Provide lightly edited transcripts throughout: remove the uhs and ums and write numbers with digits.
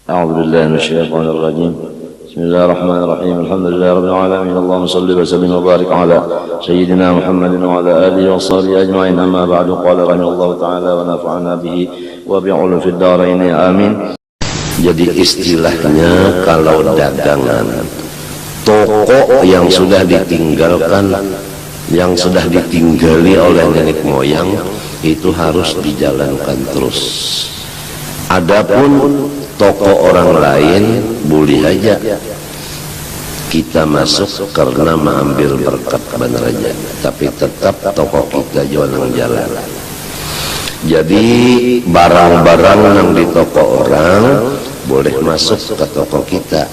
أعوذ بالله من الشيطان الرجيم. بسم الله الرحمن الرحيم. الحمد لله رب العالمين. اللهم صل وسلم وبارك على سيدنا محمد وعلى آله وصحبه أجمعين. أما بعد، قال رحمه الله تعالى ونفعنا به وبعلومه في الدارين آمين. Jadi istilahnya kalau dagangan, toko yang sudah ditinggalkan, yang sudah ditinggali oleh nenek moyang, itu harus dijalankan terus. Adapun toko orang lain boleh aja kita masuk karena mengambil berkat benar aja, tapi tetap toko kita jualan jalan. Jadi barang-barang yang di toko orang boleh masuk ke toko kita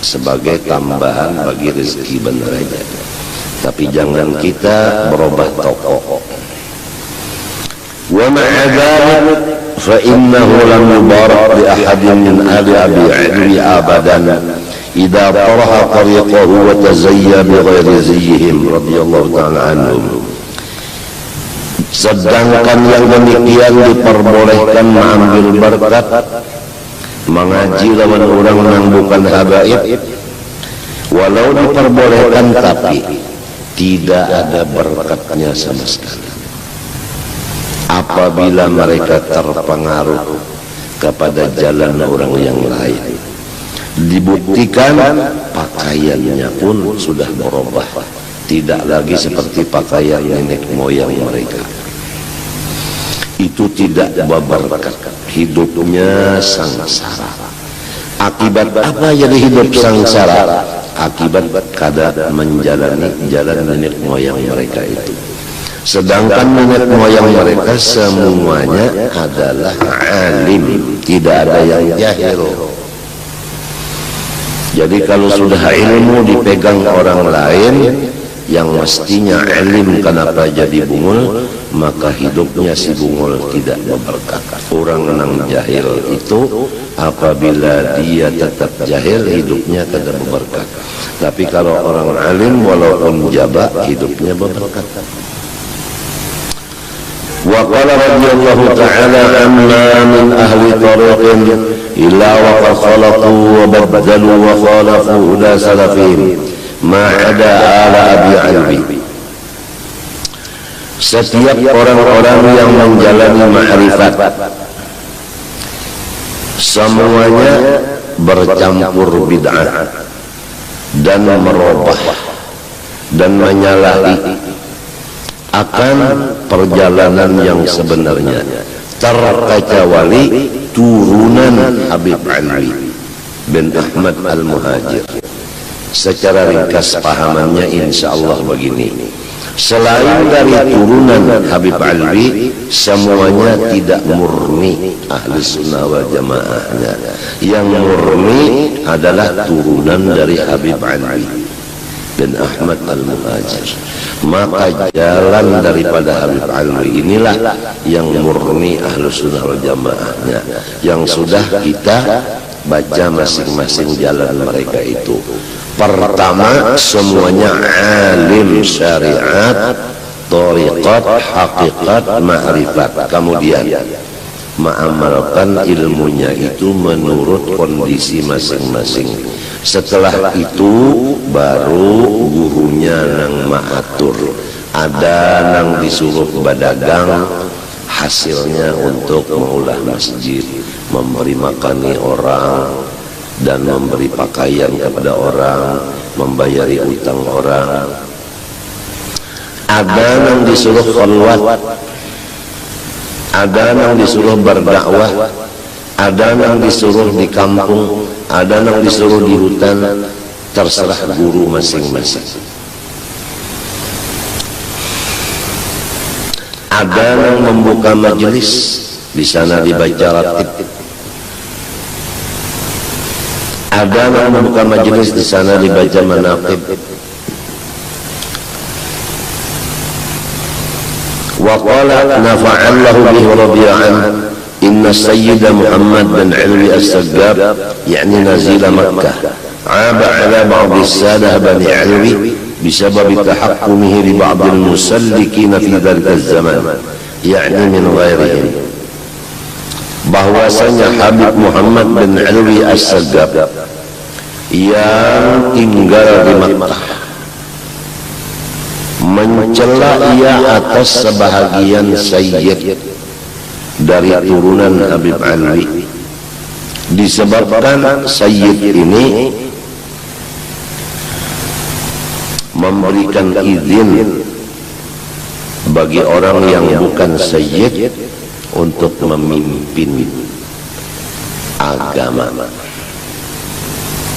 sebagai tambahan bagi rezeki benar aja, tapi jangan kita berubah toko. Wa ma'a dzalik fa innahu lam yubarak li ahadin min ali abi ilmi abadan idza taraha tariqahu wa tazayya bi ghairi ziyhim radhiyallahu ta'ala anhum. Sedangkan yang demikian diperbolehkan mengambil berkat, mengaji lawan orang yang bukan habaib, walau diperbolehkan tapi tidak ada berkatnya sama sekali apabila mereka terpengaruh kepada jalan orang yang lain. Dibuktikan pakaiannya pun sudah berubah, tidak lagi seperti pakaian nenek moyang mereka. Itu tidak berberkat, hidupnya sangsara. Akibat apa jadi hidup sangsara? Akibat kada menjalani jalan nenek moyang mereka itu. Sedangkan nenek moyang mereka semuanya adalah alim, tidak ada yang jahil. Jadi kalau sudah ilmu dipegang orang lain yang mestinya alim, kenapa jadi bungul? Maka hidupnya si bungul tidak berberkat. Orang yang jahil itu apabila dia tetap jahil, hidupnya tidak berberkat. Tapi kalau orang alim walaupun jaba, hidupnya berberkat. Wa qala radhiyallahu ta'ala anna min ahli tariqin illa wa qad khalaqu wa baddalu wa khalafu ila salafihim ma'ada ala abi albi. Setiap orang-orang yang menjalani ma'rifat semuanya bercampur bid'ah dan merubah dan menyalahi akan perjalanan yang sebenarnya, terkecuali turunan Habib Ali bin Ahmad Al-Muhajir. Secara ringkas pahamannya insyaallah begini: selain dari turunan Habib Ali, semuanya tidak murni ahli sunnah wal jamaahnya. Yang murni adalah turunan dari Habib Ali bin Ahmad Al-Muhajir. Maka jalan daripada Habib Ali inilah yang murni ahli sunnah wal jamaahnya, yang sudah kita baca masing-masing jalan mereka itu. Pertama, semuanya alim syariat, thariqat, hakikat, ma'rifat. Kemudian mengamalkan ilmunya itu menurut kondisi masing-masing. Setelah itu baru gurunya nang maatur. Ada nang disuruh berdagang, hasilnya untuk mengolah masjid, memberi makani orang, dan memberi pakaian kepada orang, membayari utang orang. Ada yang disuruh khalwat, ada yang disuruh berdakwah, ada yang disuruh di kampung, ada yang disuruh di hutan. Terserah guru masing-masing. Ada yang membuka majelis, di sana dibaca ratib. Ada yang membuka majelis, di sana dibaca manaqib. Wa qala nafa'allahu bihi radiya'an inna sayyida Muhammad bin Alwi as-Saggab yani nazila Makkah عاب على بعض السادة بني علوي بسبب تحكمه لبعض المسلكين في ذلك الزمان يعني من غيرهم. bahwasanya Habib Muhammad bin Alwi As-Sagab yang tinggal di Makkah mencela ia atas sebahagian sayyid dari turunan Habib Alwi, disebabkan sayyid ini memberikan izin bagi orang yang bukan sayyid untuk memimpin agama,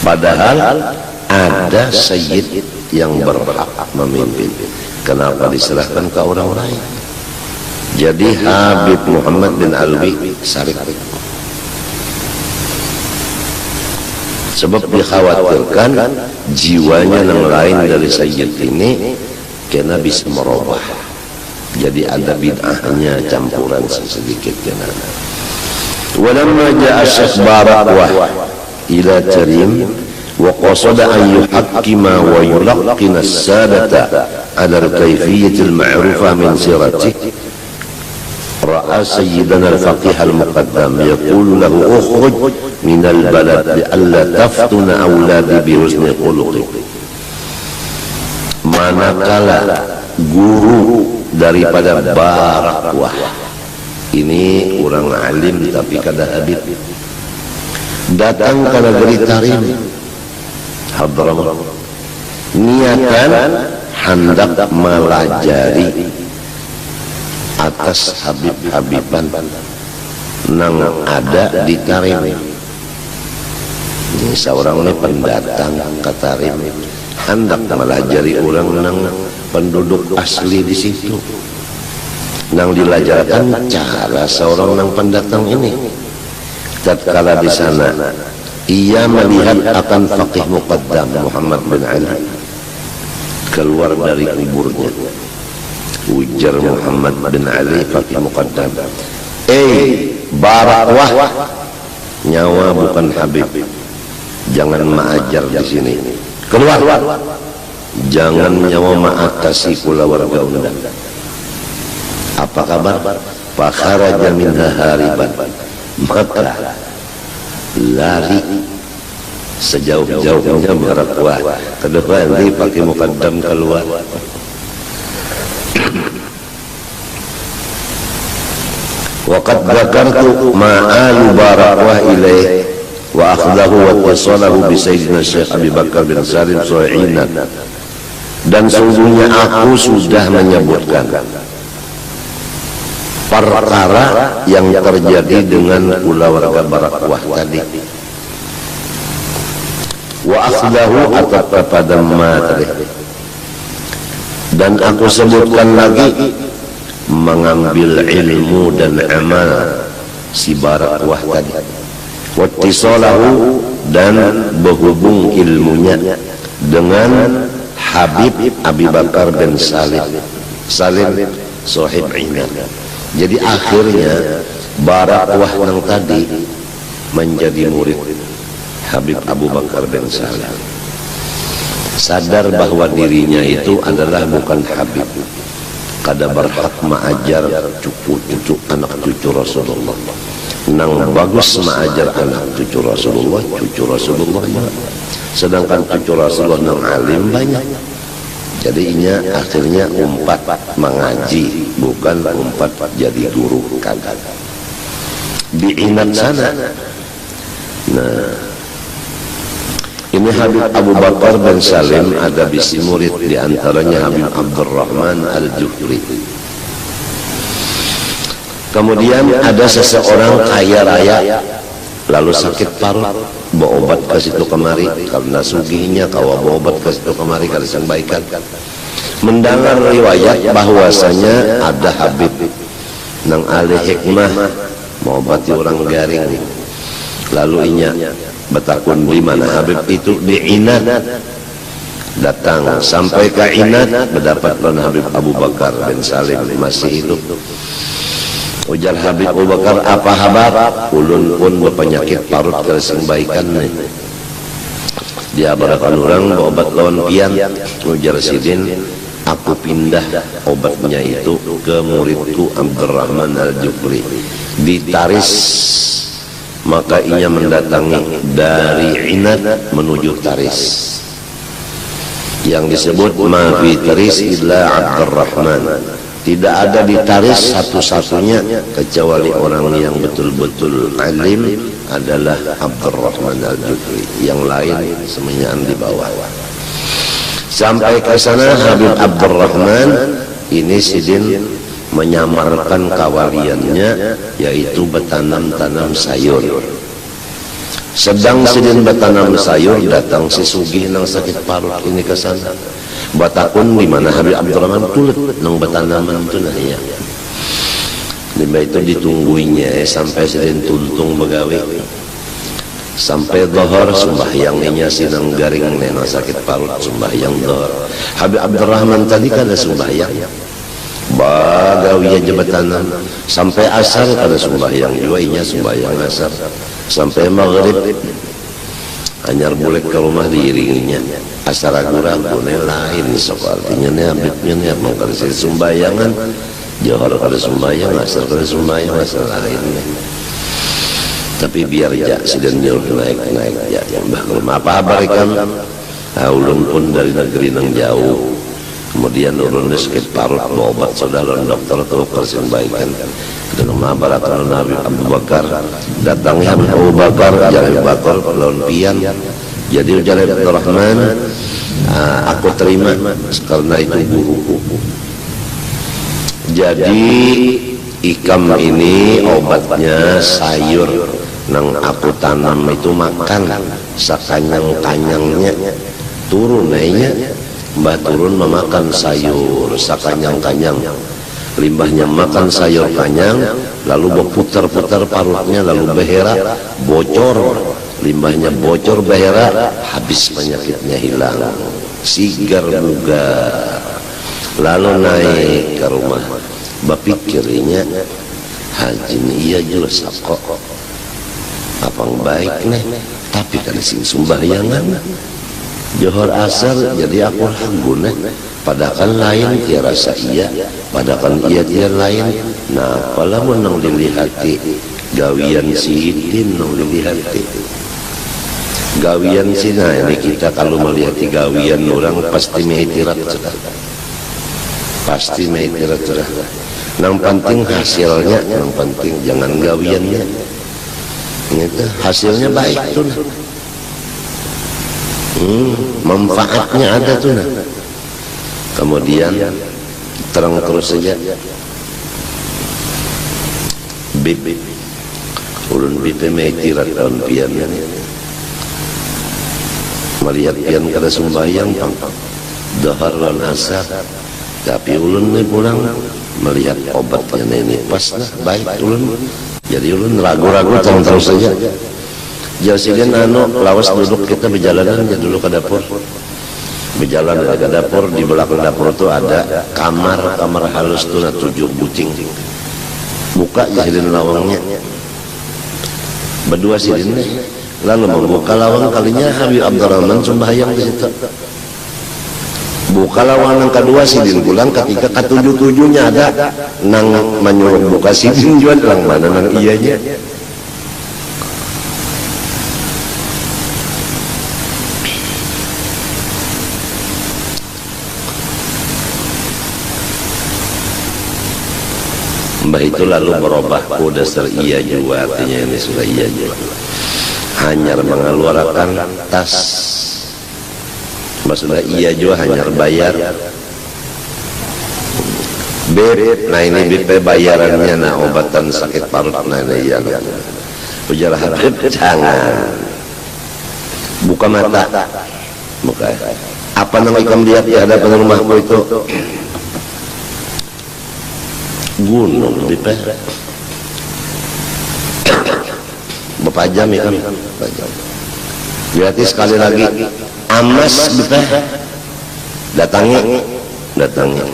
padahal ada sayyid yang berhak memimpin. Kenapa diserahkan ke orang lain? Jadi Habib Muhammad bin Alwi sarik, sebab dikhawatirkan jiwanya yang lain dari sayyid ini kena bisa merubah, jadi ada bid'ahnya campuran sedikit kena. Walamma ja'a Syekh Barakwah ila Tarim wa qasada an yuhakkima wa yulaqqina as-sadata ala al-kayfiyyah al-ma'rufah min siratihi, ra'a sayyidana al-faqih al-muqaddam yaqulu lahu ukhruj min al-balad li'alla taftuna awladi bi husni khuluqi. Manakala guru daripada Barakwah ini orang alim tapi kada habib datang ke negeri Tarim Hadramaut, niatan hendak melajari atas habib-habiban nang ada di Tarim. Ini seorang ini pendatang ke Tarim hendak melajari orang nang penduduk asli di situ, nang dilajarkan cara seorang nang pendatang ini. Tatkala di sana ia melihat akan faqih muqaddam Muhammad bin Ali keluar dari kuburnya. Ujar Muhammad bin Ali faqih muqaddam, Barakwah, nyawa bukan habib, jangan ma'ajar di sini, keluar. Jangan nyawa ma'atasi pula warga undang. Apa kabar? Fakharaja minha hariban, maka lari sejauh-jauhnya Barakwah. Kedua ini pakai muqaddam keluar. Waqad dzakartu ma'alu Barakwah ilaih wa akhdahu wa tasalahu bi sayyidina Syekh Abi Bakar bin Salim Su'ainan. Dan sungguhnya aku sudah menyebutkan perkara yang terjadi dengan pula warga Barakwah tadi. Wa akhdahu atau kepada materi. Dan aku sebutkan lagi mengambil ilmu dan amal si Barakwah tadi. Wattisalahu dan berhubung ilmunya dengan Habib Abi Bakar bin Salim Sohib Inan. Jadi akhirnya Barakwah yang tadi menjadi murid Habib Abu Bakar bin Salim, sadar bahwa dirinya itu adalah bukan Habib, kada berhak mengajar cucu anak cucu Rasulullah. Nang bagus mengajar anak cucu Rasulullah sedangkan cucu Rasulullah nang alim banyak. Jadinya akhirnya umpat mengaji, bukan umpat jadi guru, kagak diingat sana. Nah, ini Habib Abu Bakar bin Salim ada bisi murid, diantaranya Habib Abdurrahman Al-Juhri. Kemudian ada seseorang kaya raya lalu sakit parut, berobat ke situ kemari karena sugihnya kawa berobat ke situ kemari kada sambaikan. Mendengar riwayat bahwasanya ada Habib nang ahli hikmah mau obati orang garing, lalu inya betakun di mana Habib itu, di Inat. Datang sampai ke Inat mendapatkan Habib Abu Bakar bin Salim masih hidup. Ujar Habib Abu Bakar, apa kabar? Ulun pun berpenyakit parut kersing baikan nih. Dia barakan orang berobat lawan pian. Ujar sidin, aku pindah obatnya itu ke muridku Abdurrahman Al-Jufri di Taris, maka ia mendatangi dari Inad menuju Taris yang disebut ma fi Taris illa Abdurrahman. Tidak ada di Taris satu-satunya kecuali orang yang betul-betul alim adalah Abdurrahman Al-Jufri, yang lain semuanya di bawah. Sampai ke sana Habib Abdurrahman ini sidin menyamarkan kawaliannya, yaitu bertanam-tanam sayur. Sedang sidin bertanam sayur, datang si sugih nang sakit parut ini ke sana. Batakun di mana Habib Abdurrahman tulet nang bertanaman itu nah ya. Lima itu ditungguinya sampai sidin tuntung begawe. Sampai dohor sembahyangnya sinang garing nena sakit parut sembahyang dohor. Habib Abdurrahman tadi kada sembahyang, bagawi aja bertanam. Sampai asar kada sembahyang juga, inya sembahyang asar. Sampai maghrib hanyar boleh ke rumah diiringinya. Asar ragu-ragu lain sok artinya nih Habibnya nih mau kada sembayangan, dohor kada sembahyang, asar kada sembahyang, asar lainnya. Tapi biar ya sidin naik ya mbah apa barikan ulun pun dari negeri nang jauh, kemudian ulun sakit parut obat saudara dokter atau persen baikan dan mabaratan Nabi Abu Bakar datangnya Abu Bakar jalan bakar lawan pian. Jadi jalan Abdurrahman, aku terima karena itu guruku. Jadi ikam ini obatnya sayur nang aku tanam itu makan sakanyang-kanyangnya turun naiknya mbah turun memakan sayur sakanyang-kanyang, limbahnya makan sayur kanyang lalu berputar-putar parutnya lalu behera bocor, limbahnya bocor behera habis penyakitnya hilang sigar bugar. Lalu naik ke rumah bapikirnya haji iya juga sakok apa baik nih, tapi kan sing sumbayangan johor asar jadi aku ragu nih, padahal lain dia rasa iya, padahal iya dia lain. Nah apalah menang dilihati gawian si Idin nang dilihati gawian si, nah ini kita kalau melihat gawian orang pasti mengitirat sudah, pasti mengitirat sudah. Yang penting hasilnya, yang penting jangan gawiannya. Itu hasilnya baik tuh nah. Manfaatnya ada tuh nah. Kemudian terang terus saja. Bib ulun bib metirat tahun piannya. Melihat pian kada sembahyang pang dahar lan asar. Tapi ulun ni pulang melihat obatnya ini pas lah baik ulun. Jadi ulun ragu-ragu terus saja. Jasikan lawas duduk kita berjalanan aja dulu ke dapur. Berjalan ke dapur, di belakang dapur itu ada kamar halus tuh 7 bucing. Buka jahilin lawangnya. Berdua sidin lalu membuka lawang kalinya Habib Abdurrahman sembahyang di situ. Buka lawang yang kedua sidin pulang ketika ke-7-7-nya ada nang menyuruh buka sidin jual lang mana nang iyanya. Mbah itu lalu merubah dasar iya juga, artinya ini sudah iya juga. Hanya mengeluarkan tas. Maksudnya iya juga hanya bayar. Beb, nah ini BP bayarannya, nah obatan sakit parut, nah ini iya. Ujar Habib, jangan. Buka mata. Buka. Apa nang ikam lihat di hadapan rumahmu itu? Gunung BP. Bapak jam ya kan? Berarti sekali lagi amas BP. Datangi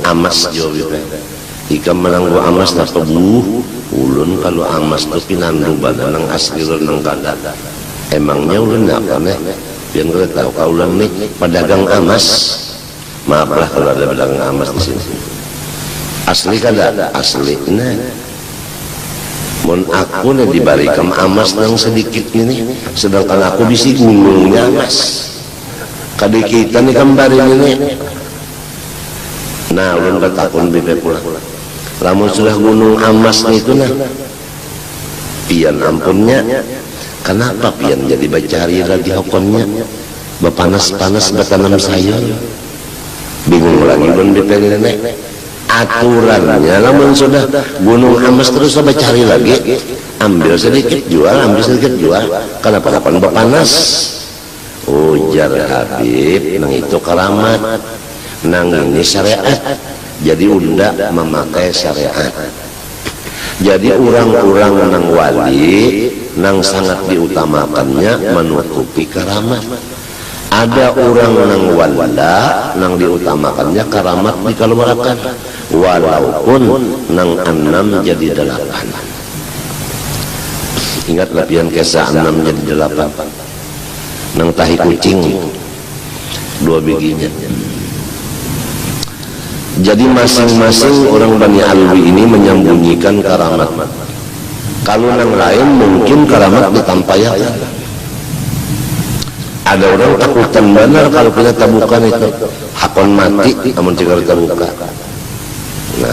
amas jo BP. Ikam menanggu amas napa buh ulun kalau amas tu pinandu badan nang asli nang kada. Emangnya ulun apa nih? Biar kita tahu kaulan nih pedagang amas. Maaflah kalau ada pedagang emas di sini. Asli kada asli. Nah, mun aku nih dibarikan emas yang sedikit ini, sedangkan aku bisi gunungnya emas. Kadi kita nih kembali ini. Nah, ulun katakun bebe pula. Lamun sudah gunung emas itu nah, pian ampunnya. Kenapa pian jadi bacari lagi hukumnya? Bapanas-panas batanam sayur. Bingung lagi ulun bebe nenek. Aturannya, lamun sudah gunung emas terus bacari lagi. Ambil sedikit jual, ambil sedikit jual. Kenapa kapan bapanas? Ujar Habib, nang itu keramat, nang ini syariat. Jadi unda memakai syariat. Jadi orang-orang nang wali, nang sangat diutamakannya menutupi keramat. Ada orang nang wala, nang diutamakannya keramat dikeluarkan. Walaupun nang 6 jadi 8. Ingat latihan kisah 6 jadi 8. Nang tahi kucing 2 bijinya. Jadi masing-masing orang Bani Alwi ini menyembunyikan keramat. Kalau nang lain mungkin keramat ditampayakan. Ada orang takutan benar kalau punya tabukan itu hakon mati namun jika terbuka. Nah,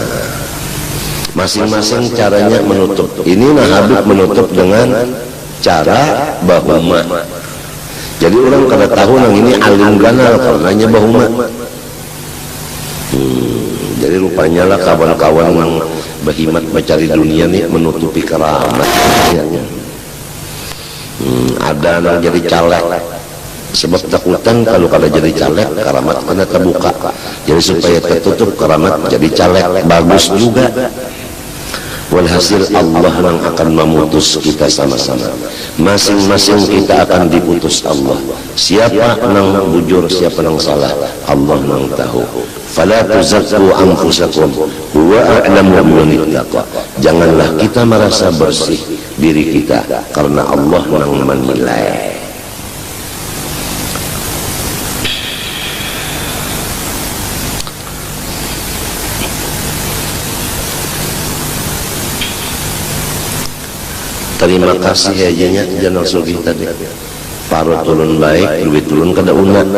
masing-masing caranya menutup. Ini nah Habib menutup dengan cara bahuma. Jadi orang kada tahu nang ini alim ganal karenanya bahuma. Jadi rupanya lah kawan-kawan yang berhimat mencari dunia nih menutupi keramat. Ada nang jadi caleg. Sebab takutan kalau kada jadi caleg keramat kena terbuka. Jadi supaya tertutup keramat jadi caleg bagus juga. Walhasil Allah yang akan memutus kita sama-sama. Masing-masing kita akan diputus Allah. Siapa nang bujur, siapa nang salah, Allah nang tahu. Fala tuzakku anfusakum huwa a'lamu biman ittaqa. Janganlah kita merasa bersih diri kita karena Allah nang menilai. Terima kasih hajanya jangan sugih tadi. Paruh turun baik, duit turun kada unat.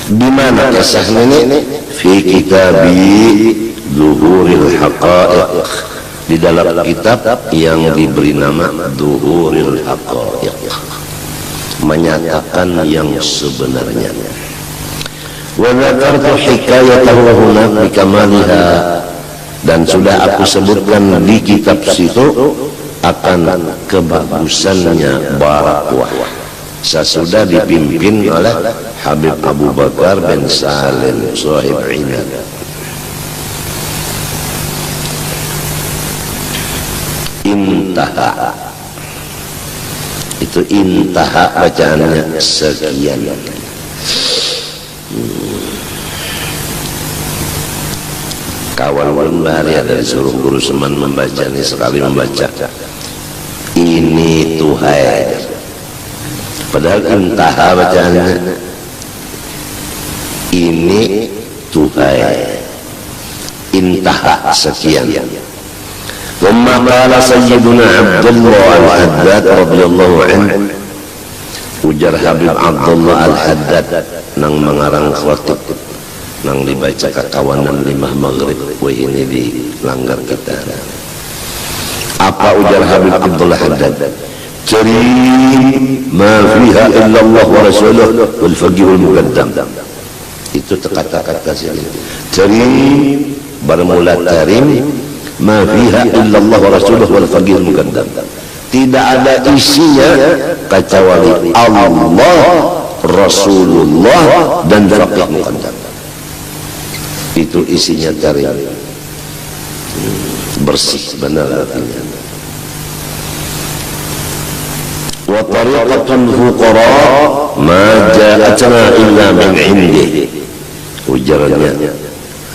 Di mana kisah ini? Fi kitabi Zuhuril Haqa'iq. Di dalam kitab yang diberi nama Zuhuril Haqa'iq, menyatakan yang sebenarnya. Wa dzakartu hikayatahu huna bikamaliha, dan sudah aku sebutkan di kitab situ akan kebagusannya barakwah sesudah dipimpin oleh Habib Abu Bakar bin Salim Sahib Inad. Intaha, itu intaha bacaannya sekian. Kawan-kawan bahari ada disuruh guru Seman membaca ini, sekali membaca ini Tuhai, padahal intaha bacaannya ini Tuhai, intaha sekian. Thumma qala Sayyiduna Abdullah Al-Haddad radhiyallahu anhu, ujar Habib Abdullah Al-Haddad nang mengarang khatib nang dibaca kekawanan 5 maghrib. Wah, ini dilanggar kita. Apa ujar Habib Abdullah Haddad? Karim ma fiha illa Allah wa rasuluh wal faqihul muqaddam. Itu kata-kata sini. Karim bermula karim, ma fiha illa Allah wa rasuluh wal faqihul muqaddam. Tidak ada isinya kecuali Allah, Rasulullah dan faqih muqaddam. Itu isinya karim, bersih benar artinya. Wa tariqatul fuqara ma ja'atna illa min indih, ujarannya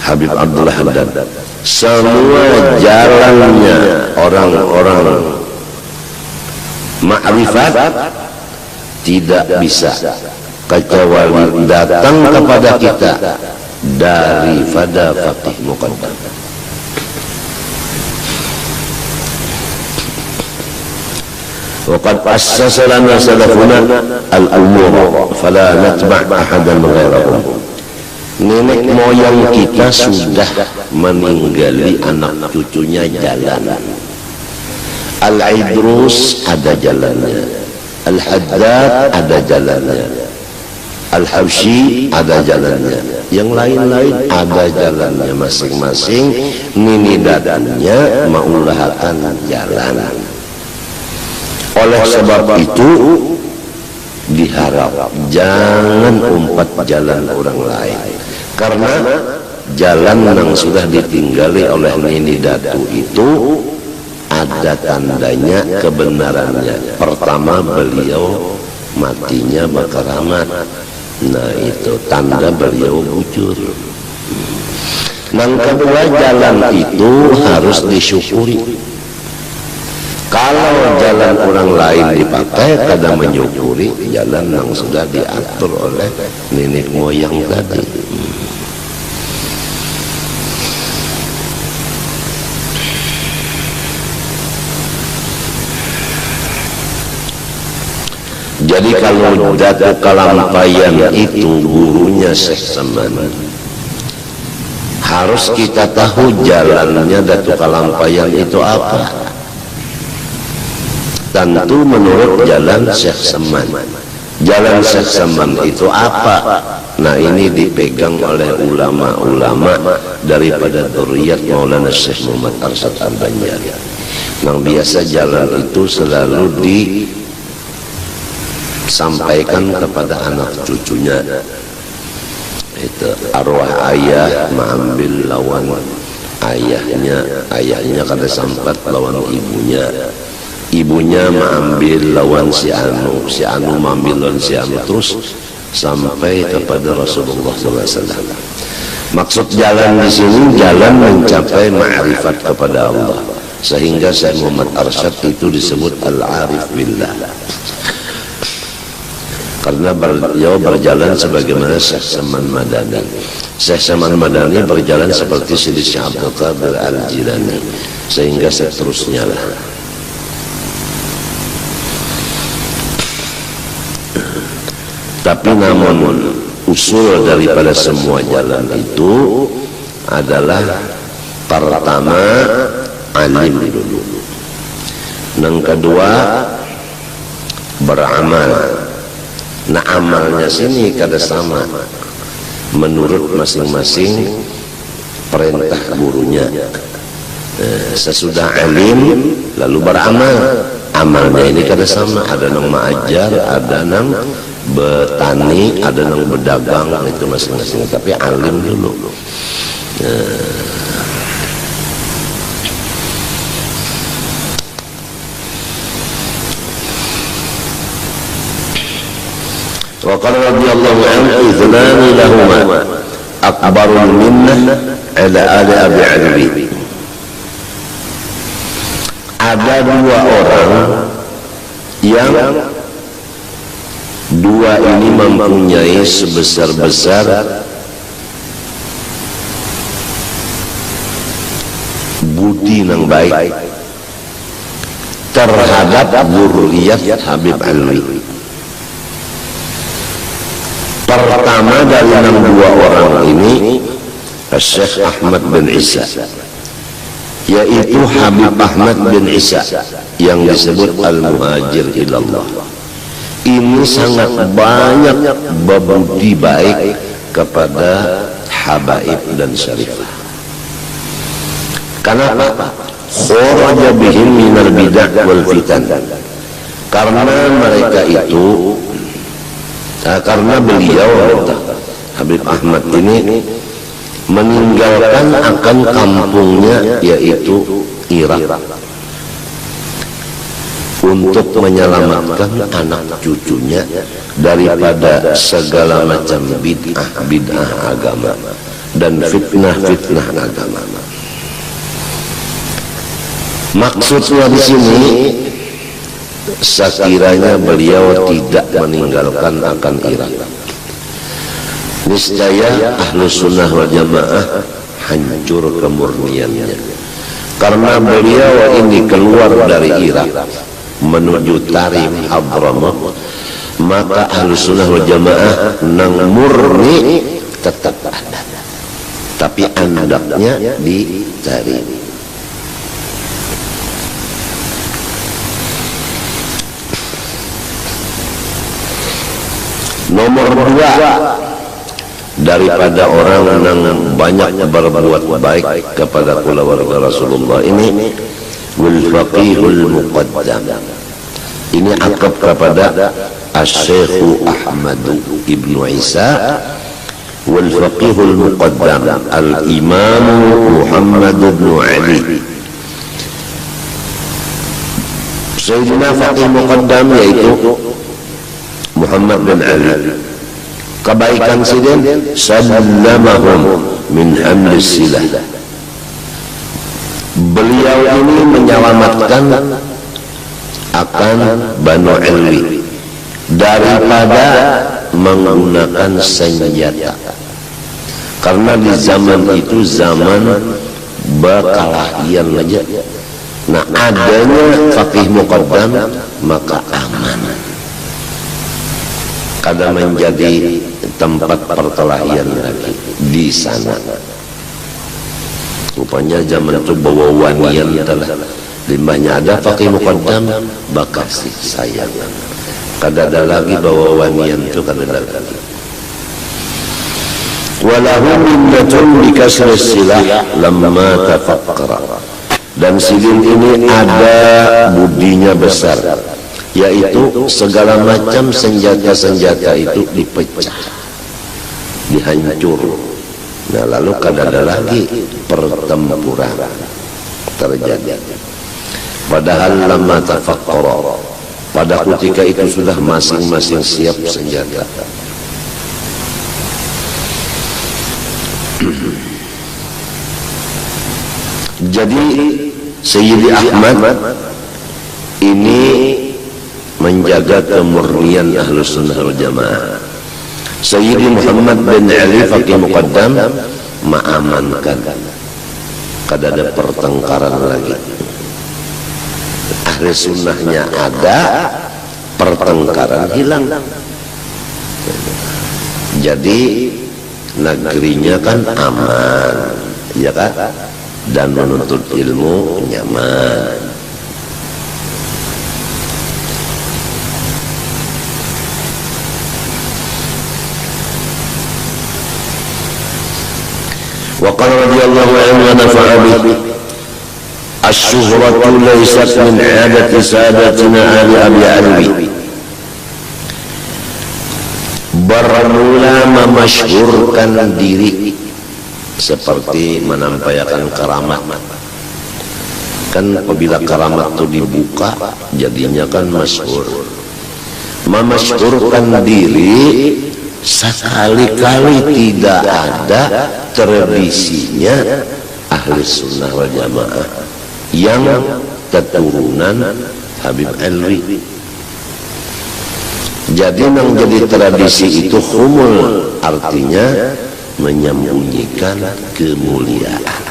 Habib Abdullah Haddad. Semua jalannya orang-orang Ma'rifat tidak bisa kecuali datang kepada kita daripada faqih muqaddam. وقد أسس لنا سلفنا الأمور فلا نتبع أحدا غيرهم. Nenek moyang kita sudah meninggali, anak cucunya jalan. Al-Idrus ada jalannya, Al-Haddad ada jalannya, Al-Habsyi ada jalannya, yang lain-lain ada jalannya masing-masing. Nini dadanya maulahakan jalan. Oleh sebab itu diharap jangan umpat jalan orang lain, karena jalan yang sudah ditinggali oleh Nini Datu itu ada tandanya kebenarannya. Pertama, beliau matinya berkeramat. Nah, itu tanda beliau bujur. Yang kedua, jalan itu harus disyukuri. Kalau jalan orang lain dipakai, kadang menyukuri jalan yang sudah diatur oleh nenek moyang tadi. Jadi kalau Datu Kalampayan itu gurunya Syekh Saman, harus kita tahu jalannya Datu Kalampayan itu apa. Tentu menurut jalan Syekh Saman. Jalan Syekh Saman itu apa? Nah, ini dipegang oleh ulama-ulama daripada dzurriyyat Maulana Syekh Muhammad Arsyad Al-Banjari. Yang biasa jalan itu selalu disampaikan kepada anak cucunya. Itu arwah ayah mengambil lawan ayahnya kada sampat lawan ibunya. Ibunya mengambil lawan si anu mengambil lawan si anu, terus sampai kepada Rasulullah SAW. Maksud jalan di sini jalan mencapai ma'rifat kepada Allah, sehingga Syekh Muhammad Arsyad itu disebut Al-Arif Billah, karena beliau berjalan sebagaimana Syekh Saman Madani. Syekh Saman Madani berjalan seperti Sidi Syekh Abdul Qadir Al-Jilani, sehingga seterusnya lah. Tapi namun usul daripada semua jalan itu adalah pertama alim dulu, yang kedua beramal. Nah, amalnya sini kada sama menurut masing-masing perintah gurunya. Sesudah alim lalu beramal, amalnya ini kada sama. Ada yang mengajar, ada yang bertani, ada yang berdagang, itu masing-masing. Tapi alim dulu. Wa qala radhiyallahu anhu ithnani lahuma akbarul minnah ala ali Abi Alwi. Ada dua orang yang dua ini mempunyai sebesar-besar budi yang baik terhadap dzurriyyat Habib Alwi. Pertama dari yang dua orang ini Syekh Ahmad bin Isa, yaitu Habib Ahmad bin Isa yang disebut Al-Muhajir Ilallah. Ini sangat banyak berbudi baik kepada habaib dan syarifah. Kenapa? Kharaja bihim minal bid'ah wal fitan. Karena mereka itu, karena beliau Habib Ahmad ini meninggalkan akan kampungnya, yaitu Irak, untuk menyelamatkan anak cucunya daripada segala macam bid'ah agama dan fitnah agama. Maksudnya di sini sekiranya beliau tidak meninggalkan akan Irak. Niscaya Ahlus Sunnah wal Jamaah hancur kemurniannya, karena beliau ini keluar dari Irak menuju Tarim Hadramaut, maka Ahlus Sunnah wal Jamaah nang murni tetap ada, tapi andaknya di Tarim. Nomor 2, daripada orang yang banyak berbuat baik kepada keluarga Rasulullah ini, wal faqihul muqaddam. Ini akab kepada Asy-Syaikh Ahmad Ibnu Isa, wal faqihul muqaddam al-Imam Muhammad bin Ali. Sayyidina faqih muqaddam yaitu Muhammad bin Ali. Kebaikan sidin sallamahum min hamlis silah. Beliau ini menyelamatkan akan Banu Alwi daripada menggunakan senjata, karena di zaman itu zaman berkelahian aja. Nah, adanya faqih muqaddam maka aman, kada menjadi tempat perkelahian lagi di sana. Rupanya zaman itu bawa wanian telah limbahnya ada faqih muqaddam bakasih sayang, kada ada lagi bawa wanian itu, kada ada lagi. Walahu minnatun bikasri silah lamma tafakkara. Dan silin ini ada budinya besar, yaitu segala macam senjata-senjata itu dipecah, dihancur. Nah, lalu kada ada lagi pertempuran terjadi. Padahal lama tafakkara, pada ketika itu sudah masing-masing siap senjata. Jadi Sayyidi Ahmad ini menjaga kemurnian Ahlus Sunnah wal Jamaah. Sayyidi Muhammad bin Ali faqih muqaddam mengamankan, kada ada pertengkaran lagi. Ahli sunnahnya ada, pertengkaran hilang. Jadi negerinya kan aman, ya kan? Dan menuntut ilmu nyaman. Wa qala radhiyallahu anhu wa nafa'a bihi, asy-syuhratu laysat min 'adati sadatina ali Abi Alwi. Bermula memasyhurkan diri seperti menampakkan keramat. Kan apabila keramat itu dibuka jadinya kan masyhur. Memasyhurkan diri sekali-kali tidak ada tradisinya Ahli Sunnah wal Jamaah yang keturunan Habib Alwi. Jadi yang jadi tradisi itu humul, artinya menyembunyikan kemuliaan.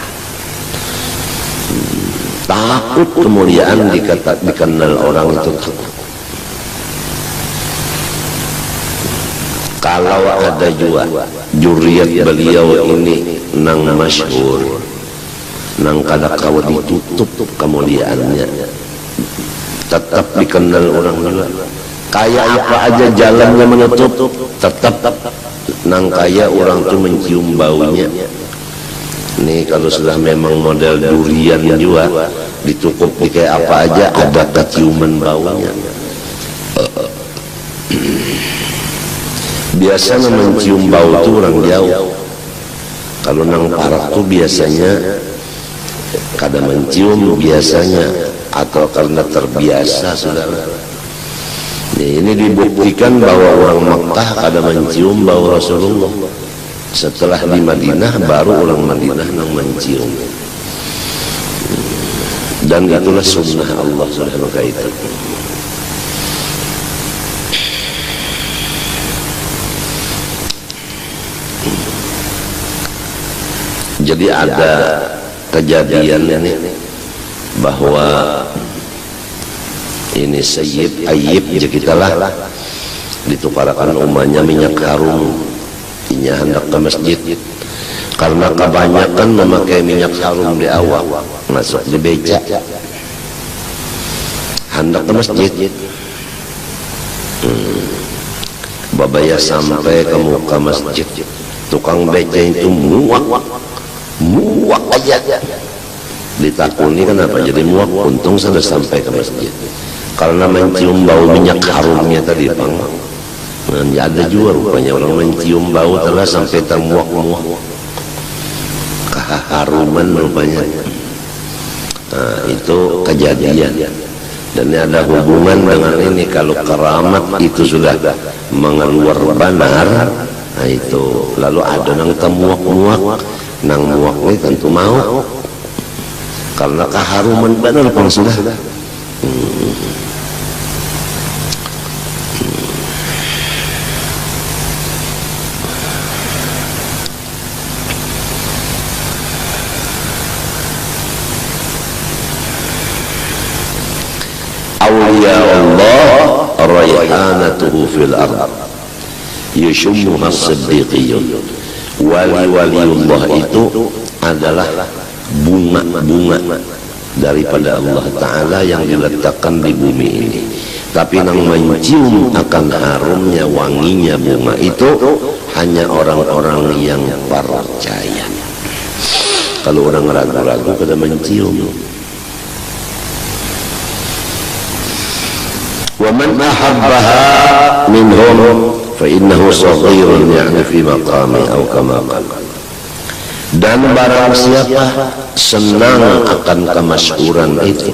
Takut kemuliaan dikenal orang itu takut. Kalau ada juga juriat beliau ini nang masyhur, nang kada kau ditutup kemuliaannya, tetap dikenal orang juga. Kayak apa aja jalannya menutup, tetap nang kaya orang tuh mencium baunya. Nih kalau sudah memang model durian juga ditutup di kayak apa aja ada keciuman baunya. Biasanya mencium bau itu orang jauh. Kalau nang parak tuh biasanya kada mencium biasanya, atau karena terbiasa sudah. Ini dibuktikan bahwa orang Makkah kada mencium bau Rasulullah. Setelah di Madinah baru orang Madinah yang mencium. Dan itulah sunnah Allah Subhanahu wa ta'ala. Jadi ada kejadian ini bahwa ini Sayyid Ayyib kita lah ditukarkan umahnya minyak harum, inya hendak ke masjid karena kebanyakan memakai minyak harum di awal masuk di beca hendak ke masjid. Babaya sampai ke muka masjid, tukang beca itu muak aja. Ditakuni kenapa jadi muak, untung sudah sampai ke masjid karena mencium bau minyak harumnya tadi bang. Nah, ada juga rupanya orang mencium bau telah sampai termuak-muak keharuman rupanya. Nah, itu kejadian dan ini ada hubungan dengan ini. Kalau keramat itu sudah mengeluar benar, nah itu lalu ada nang termuak-muak, nang muak ini tentu mau karena keharuman benar pun sudah. Awliya Allah rayhanatuhu fil ard yushmuha as-siddiqiyun. Wali-waliullah itu adalah bunga-bunga daripada Allah Ta'ala yang diletakkan di bumi ini, tapi yang mencium akan harumnya, wanginya bunga itu hanya orang-orang yang percaya. Kalau orang ragu-ragu kada mencium. ومن أحبها منهم فإنه صغير يعني في مقامه أو كما قال. Dan barang siapa senang akan kemasyhuran itu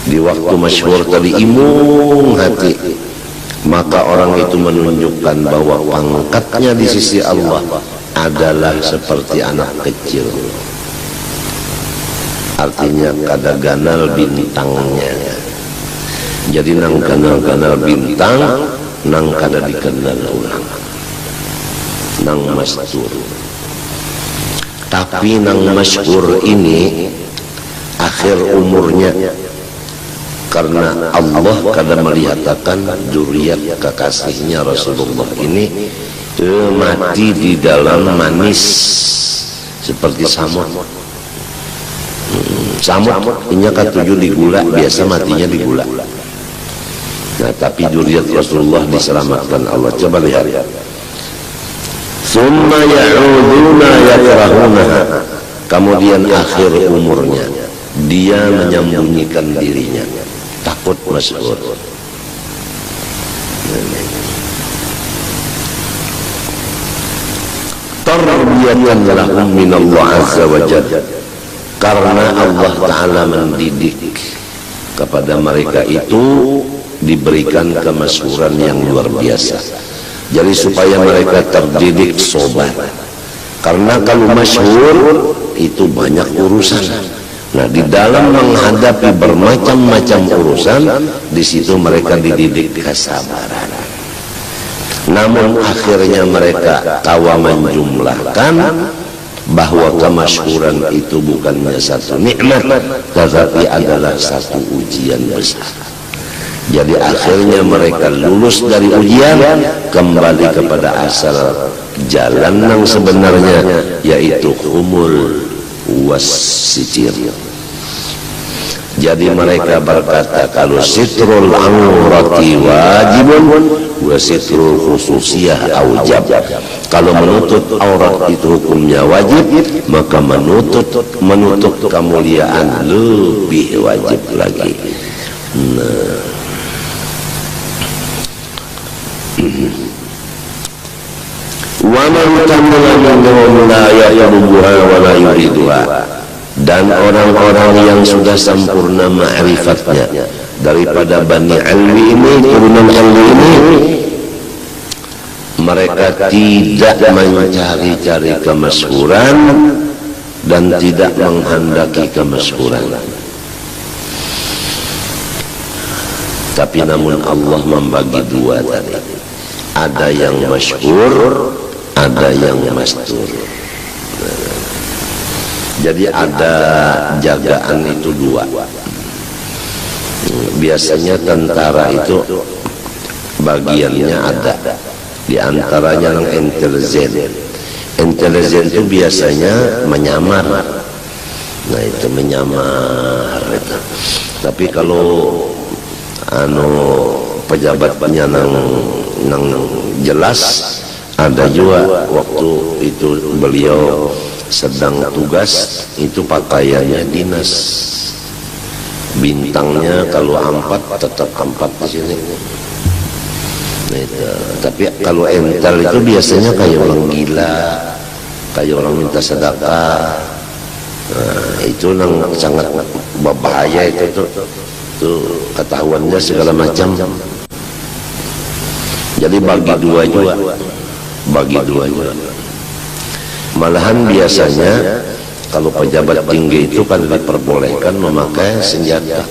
di waktu masyhur tadi imung hati, maka orang itu menunjukkan bahwa pangkatnya di sisi Allah adalah seperti anak kecil. Artinya kada ganal bintangnya. Jadi nang ganal-ganal bintang, nang kada dikenal orang, nang masyhur. Tapi nang masyhur ini akhir umurnya, karena Allah kada melihatkan zuriat kekasihnya Rasulullah ini mati di dalam manis seperti samut. Samut inya katuju di gula, biasa matinya di gula. Nah, tapi zuriat Rasulullah diselamatkan Allah. Coba lihat. Summa ya'uduna yakrahunaha. Kemudian akhir umurnya dia menyembunyikan dirinya, takut masyhur. Tarbiyatan lahum min Allah azza wa jalla. Karena Allah Ta'ala mendidik kepada mereka itu diberikan kemasyhuran yang luar biasa. Jadi supaya mereka terdidik sobat. Karena kalau masyhur itu banyak urusan. Nah, di dalam menghadapi bermacam-macam urusan, di situ mereka dididik kesabaran. Namun akhirnya mereka tawa menjumlahkan bahwa kemasyhuran itu bukannya satu nikmat, tetapi adalah satu ujian besar. Jadi akhirnya mereka lulus dari ujian, kembali kepada asal jalan yang sebenarnya, yaitu humul wassitir. Jadi mereka berkata, kalau sitrul aurati wajibun wa sitrul khususiyah aujab. Kalau menutup aurat itu hukumnya wajib, maka menutup kemuliaan lebih wajib lagi. Nah, dan orang-orang yang sudah sempurna ma'rifatnya daripada Bani Alwi ini, turunan Alwi ini, mereka tidak mencari-cari kemasyhuran dan tidak menghendaki kemasyhuran. Tapi namun Allah membagi dua tadi. Ada yang masyhur, ada yang mastur. Jadi ada jagaan itu dua. Biasanya tentara itu bagiannya ada, di antaranya yang intelijen. Intelijen itu biasanya menyamar. Nah itu menyamar itu. Tapi kalau pejabatnya nang jelas, ada juga waktu itu beliau sedang tugas itu pakaiannya dinas, bintangnya kalau 4 tetap 4 di sini. Nah, itu. Tapi kalau entel itu biasanya kayak orang gila, kayak orang minta sedekah. Nah, itu yang sangat berbahaya itu tuh ketahuannya segala macam. Jadi bagi dua juga. Malahan biasanya kalau pejabat tinggi itu kan diperbolehkan memakai senjata.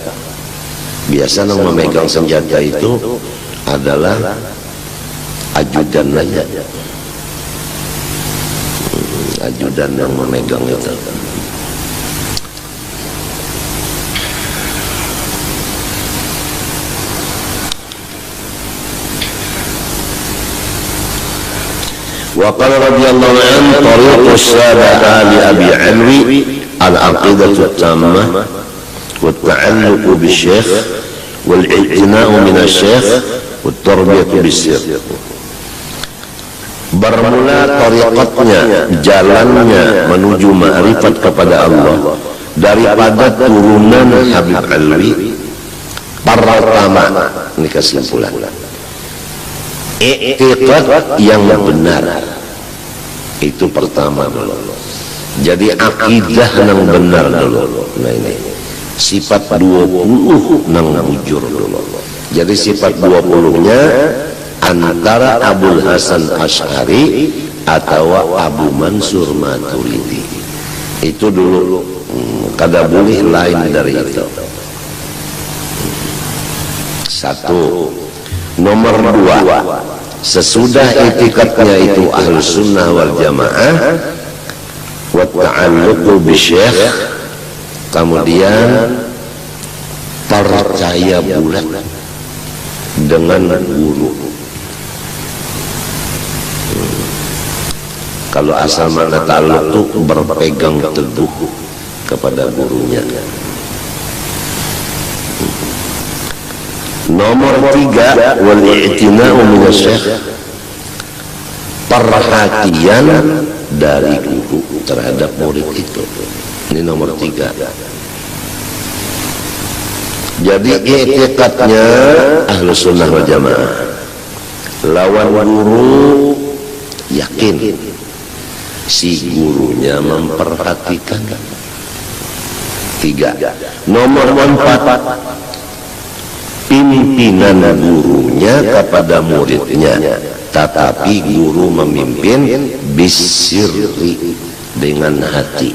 Biasa yang memegang senjata itu adalah ajudan aja. Ajudan yang memegang itu. وقال رضي الله عنه طريق السادة آل أبي علوي العقيدة التامة والتعلق بالشيخ والاعتناء من الشيخ والتربية بالسر. Bermula tariqatnya, jalannya menuju ma'rifat kepada Allah daripada turunan Habib Alwi. Pertama, ini kesimpulan, i'tiqad yang benar itu pertama dulu. Jadi akidah yang benar dulu. Nah ini sifat 20 yang bujur dulu. Jadi sifat 20-nya antara Abul Hasan Asy'ari atau Abu Mansur Maturidi. Itu dulu. Kada boleh lain dari itu. Satu. Nomor 2, sesudah i'tiqadnya itu Ahlus Sunnah wal Jamaah wa ta'alluqu bisyekh, kemudian percaya bulat dengan guru. Kalau asal mana ta'alluq itu berpegang teguh kepada gurunya. Nomor 3, wal i'tina'u minasyekh, perhatian dari guru terhadap murid itu. Ini nomor 3. Jadi i'tiqadnya Ahlus Sunnah wal Jamaah, lawan guru yakin si gurunya memperhatikan. 3. Nomor 4, pimpinan gurunya kepada muridnya, tetapi guru memimpin bisirri, dengan hati.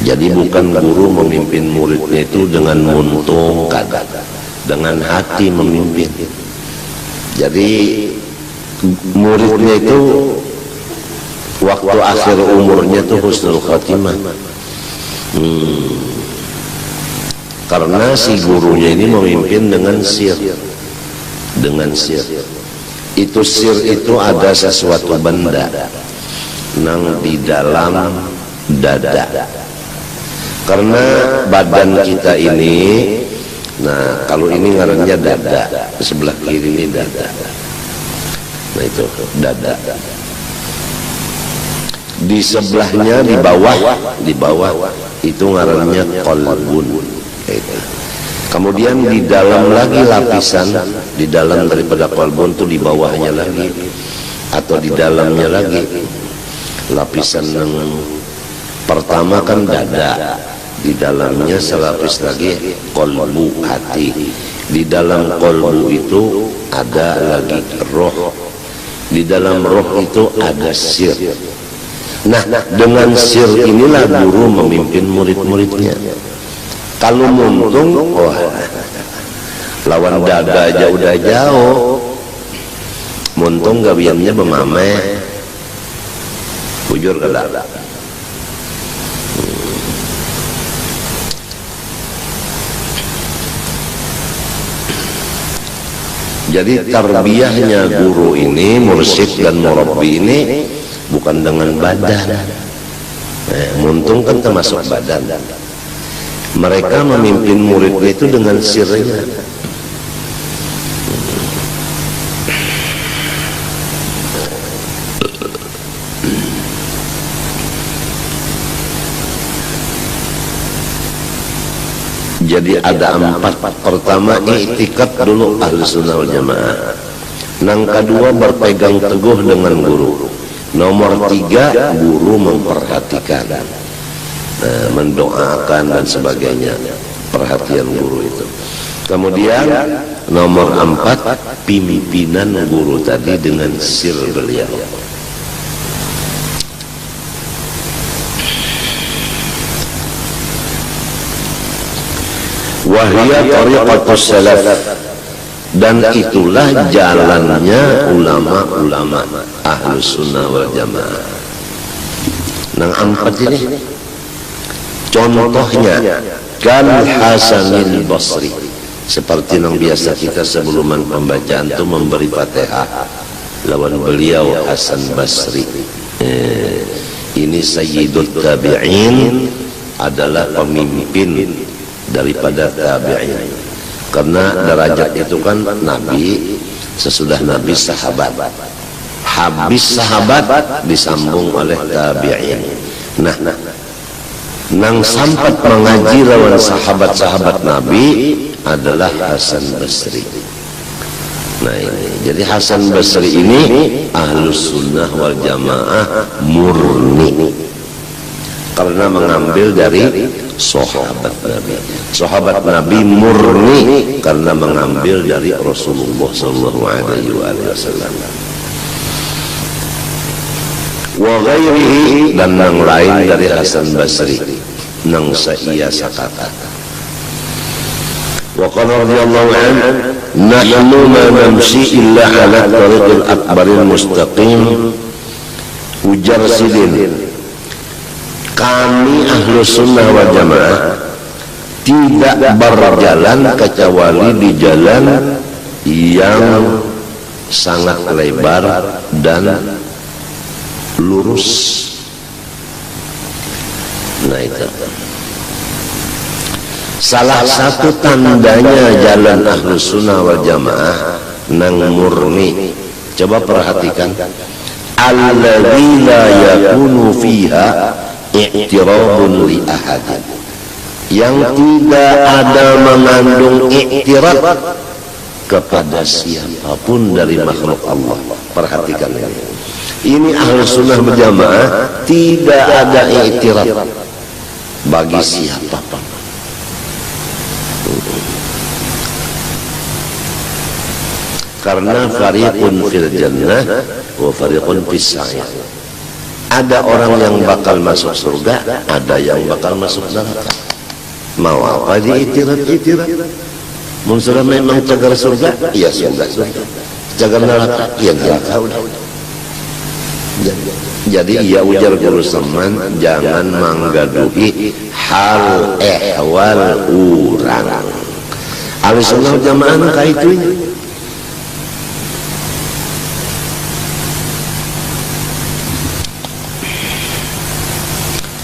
Jadi bukan guru memimpin muridnya itu dengan menguntungkan, dengan hati memimpin. Jadi muridnya itu waktu akhir umurnya itu husnul khatimah. Karena si gurunya ini memimpin dengan sir. Dengan sir. Itu sir itu ada sesuatu benda nang di dalam dada. Karena badan kita ini, nah kalau ini ngarannya dada, sebelah kiri ini dada. Nah itu dada. Di sebelahnya di bawah itu ngarannya qalbun. Kemudian di dalam lagi lapisan, di dalam daripada qalbun itu di bawahnya lagi atau di dalamnya lagi lapisan yang pertama kan dada, di dalamnya selapis lagi qalbu, hati. Di dalam qalbu itu ada lagi roh, di dalam roh itu ada sir. Nah dengan sir inilah guru memimpin murid-muridnya. Kalau muntung, wah, lawan dada aja udah jauh. Muntung gawiannya bemame, bujur ke dada. Jadi tarbiyahnya guru ini, mursyid dan murabbi ini bukan dengan badan. Muntung kan termasuk badan. Mereka memimpin muridnya itu dengan sirnya. Jadi ada 4. Pertama, i'tikad dulu ahli sunnah wal jamaah. Yang kedua, berpegang teguh dengan guru. Nomor 3, guru memperhatikan, mendoakan dan sebagainya. Perhatian guru itu. Kemudian nomor 4, pimpinan guru tadi dengan sir beliau. Wahia tariqatus salaf, dan itulah jalannya ulama-ulama ahlus sunnah wal jamaah. Yang 4 ini contohnya kan Hasanil Basri, seperti yang biasa kita sebelum pembacaan itu memberi Fatihah lawan beliau Hasan Basri. Ini Sayyidut Tabi'in, adalah pemimpin daripada tabi'in, karena derajat itu kan Nabi, sesudah Nabi sahabat, habis sahabat disambung oleh tabi'in. Nah, nang sampat mengaji lawan sahabat-sahabat Nabi adalah Hasan Basri. Nah ini, jadi Hasan Basri ini ahlus sunnah wal jamaah murni, karena mengambil dari sahabat Nabi. Sahabat Nabi murni karena mengambil dari Rasulullah sallallahu alaihi wasallam. Wa ghairihi, dan yang lain dari Hasan Basri nang saya sakata. Wa qala radhiyallahu anhu, nahnu ma namshi illa ala tariqil akbaril mustaqim. Ujar Sidin, kami ahlu sunnah wal jamaah tidak berjalan kecuali di jalan yang sangat lebar dan lurus. Nah itu salah satu tandanya jalan ahlu sunnah wal jamaah nang murni. Coba perhatikan, alladzi la yakunu fiha i'tirabun li ahad, yang tidak ada mengandung i'tirab kepada siapapun dari makhluk Allah. Perhatikan ini. Ini ahlu sunnah berjamaah tidak ada i'tirab bagi siapapun. Karena fariqun fil jannah wa fariqun fis sa'ir. Ada orang yang bakal masuk surga, ada yang bakal masuk neraka. Mau apa diitiraf-itiraf? Munsura memang cagar surga, ya surga. Cagar neraka, ya neraka. Jadi ia ujar guru Saman, jangan menggaduhi hal ehwal urang. Ahlussunnah wal jamaah kaitunya.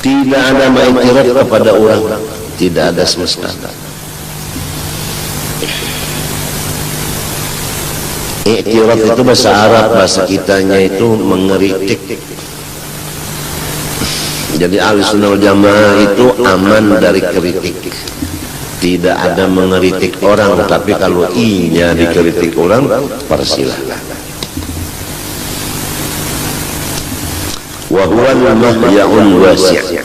Tidak ada ma'ikirab kepada orang, tidak ada semesta. Iktiraf itu bahasa Arab, bahasa kitanya itu mengeritik. Jadi ahlussunnah wal jamaah itu aman dari kritik. Tidak ada mengeritik orang, tapi kalau inya dikritik orang, persilahkan. Wa huwa al-mahya'ul wasi',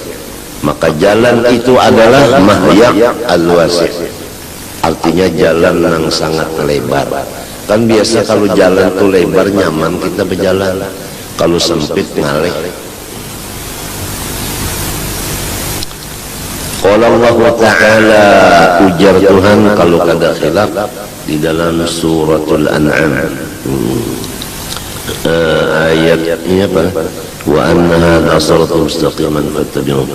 maka jalan itu adalah mahya' al-wasi', artinya jalan yang sangat lebar. Kan biasa kalau jalan itu lebar nyaman kita berjalan, kalau sempit ngalih. Qala Allah Ta'ala, ujar Tuhan kalau kada khilaf di dalam suratul An'am. Ayatnya apa? Wa anna hadha siratal mustaqiman fattabi'uh.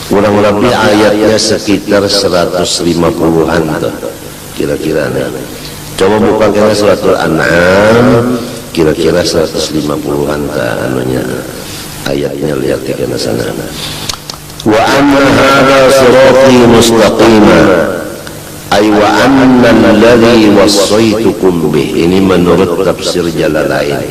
Kurang lebih ayatnya sekitar 150-an tuh kira-kira nih. Coba buka kira suratul An'am, kira-kira 150-an anunya ayatnya, lihat di sana. Wa anna hadha sirati mustaqima ay wa anna alladhi wassaitukum bih. Ini menurut tafsir Jalalain.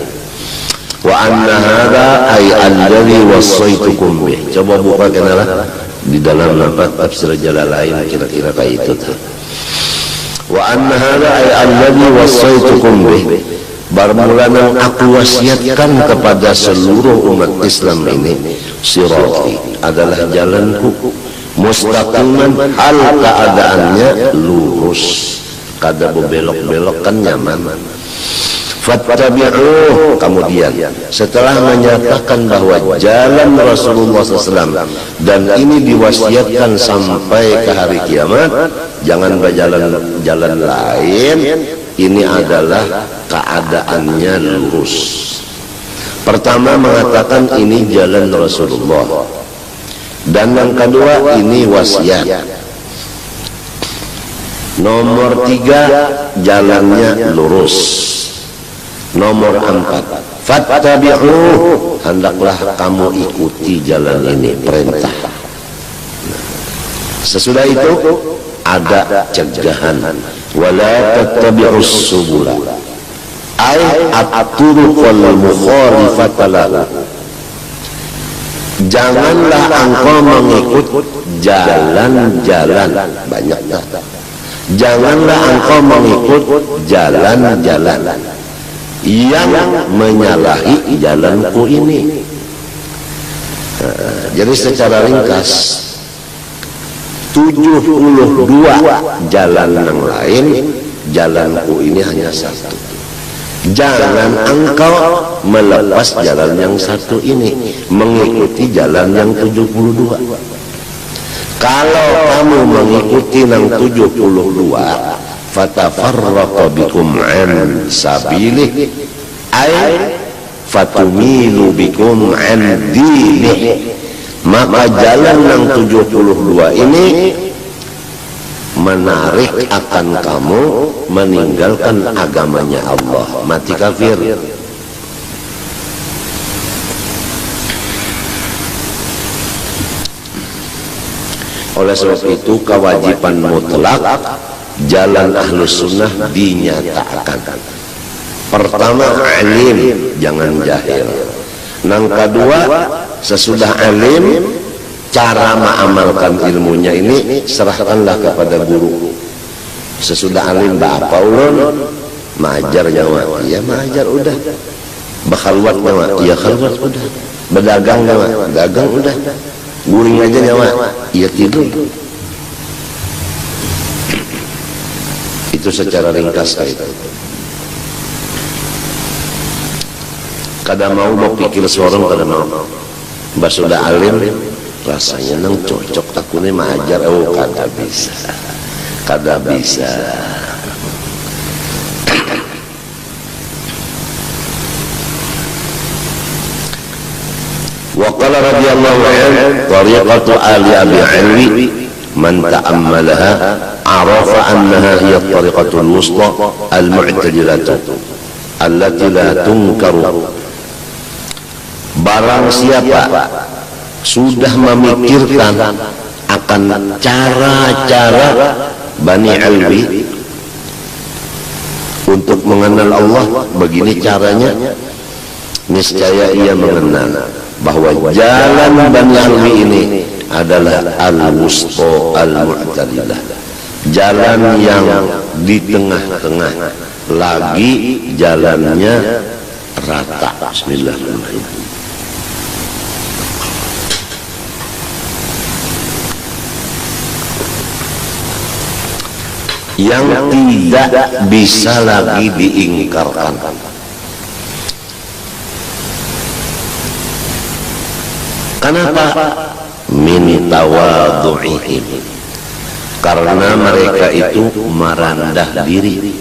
Wa anna hadha ay alladhi wassaitukum bih. Coba buka kira di dalam tafsir Jalalain, kira-kira kayak itu tuh. Wa anna hadha ay alladhi wassaitukum bih. Bermula yang aku wasiatkan kepada seluruh umat Islam ini, sirati adalah jalanku, mustaqiman hal keadaannya lurus, kada belok-belok kan nyaman. Fattabi'uh, kemudian setelah menyatakan bahwa jalan Rasulullah SAW dan ini diwasiatkan sampai ke hari kiamat, jangan berjalan lain. Ini adalah keadaannya lurus. Pertama mengatakan ini jalan Rasulullah, dan yang kedua ini wasiat. Nomor 3 jalannya lurus. Nomor 4 fattabi'uh, hendaklah kamu ikuti jalan ini, perintah. Sesudah itu ada cegahan, wala tattabi'us subula ay at-turuqal mukhalifata lahu. Janganlah engkau mengikut jalan-jalan, banyak tak? Janganlah engkau mengikut jalan-jalan yang menyalahi jalanku ini. Jadi secara ringkas 72 jalan yang lain, jalanku ini hanya satu. Jangan engkau melepas jalan yang satu ini, mengikuti jalan yang 72. Kalau kamu mengikuti yang 72, fatafarraqa bikum an sabilih ay fatumilu bikum an dinih. Maka jalan yang 72 ini menarik akan kamu meninggalkan agamanya Allah, mati kafir. Oleh sebab itu kewajiban mutlak jalan ahlus sunnah dinyatakan. Pertama alim, jangan jahil. Yang kedua, sesudah alim, cara mengamalkan ilmunya ini serahkanlah kepada guru. Sesudah alim apa ulun, mengajar nyawa, ya mengajar udah. Bakhalwat nyawa, ya khalwat udah. Berdagang nyawa, dagang udah. Guring aja nyawa, ya tidur. Itu secara ringkas kayak itu. Kada mau pikir seorang, kada mau. Mbak sudah alim, rasanya nang cocok aku nih mengajar, kada bisa, kada bisa. Wa qala radhiyallahu anhu tariqatu ali abi alwi man ta'ammalaha arafa annaha hiya tariqatul wusta al-mu'tadilatu allati la tunkaru. Barang siapa sudah memikirkan akan cara-cara Bani Alwi untuk mengenal Allah, begini caranya, niscaya ia mengenal bahwa jalan Bani Alwi ini adalah al-wusta al-mu'tadilah, jalan yang di tengah-tengah, lagi jalannya rata. Bismillahirrahmanirrahim. Yang tidak bisa lagi diingkarkan. Kenapa? Min tawadhu'ihim, karena mereka itu merendah diri.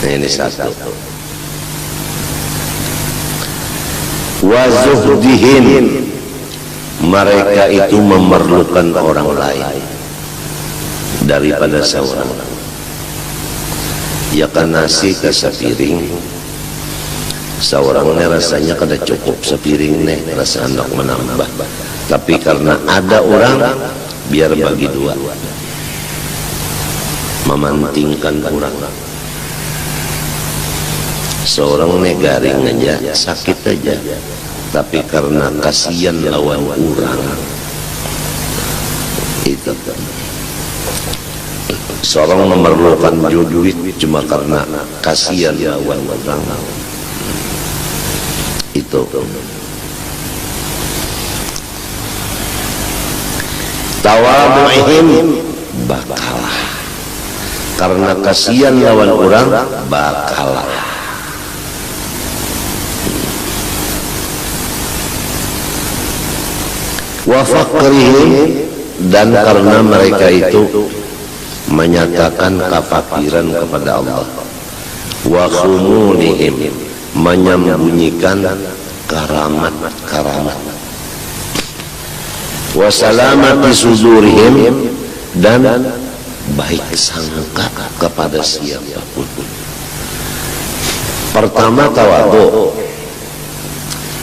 Ini satu. Wa zuhdihim, mereka itu memerlukan orang lain. daripada seorang. Ya kan nasi ke sepiring, seorangnya rasanya kada cukup sepiring nih, rasa hendak menambah. Tapi karena ada orang, biar bagi dua, memantingkan orang. Seorang nih garing aja, sakit aja, tapi karena kasihan lawan orang, itu seorang memerlukan duit cuma karena kasihan lawan orang, itu tawadu'ihim bakalah, karena kasihan lawan orang bakalah. Wa faqrihim, dan karena mereka itu menyatakan kefakiran kepada Allah. Wa khumunihim, menyembunyikan karamat-karamat. Wa salamati sudurihim, dan baik sangka kepada siapapun. Pertama tawadu,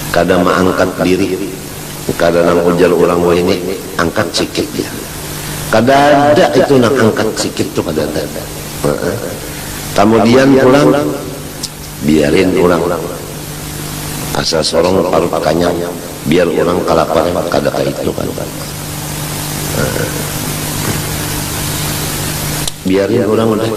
kada mengangkat diri, kada nang ujar orang wah ini angkat sikit dia, kada ada itu nak angkat sikit tuh kada ada. Kemudian pulang biarin orang asal sorong parut kanyang, biar orang kalaparan kada kayak itu kan. Biarin orang udah,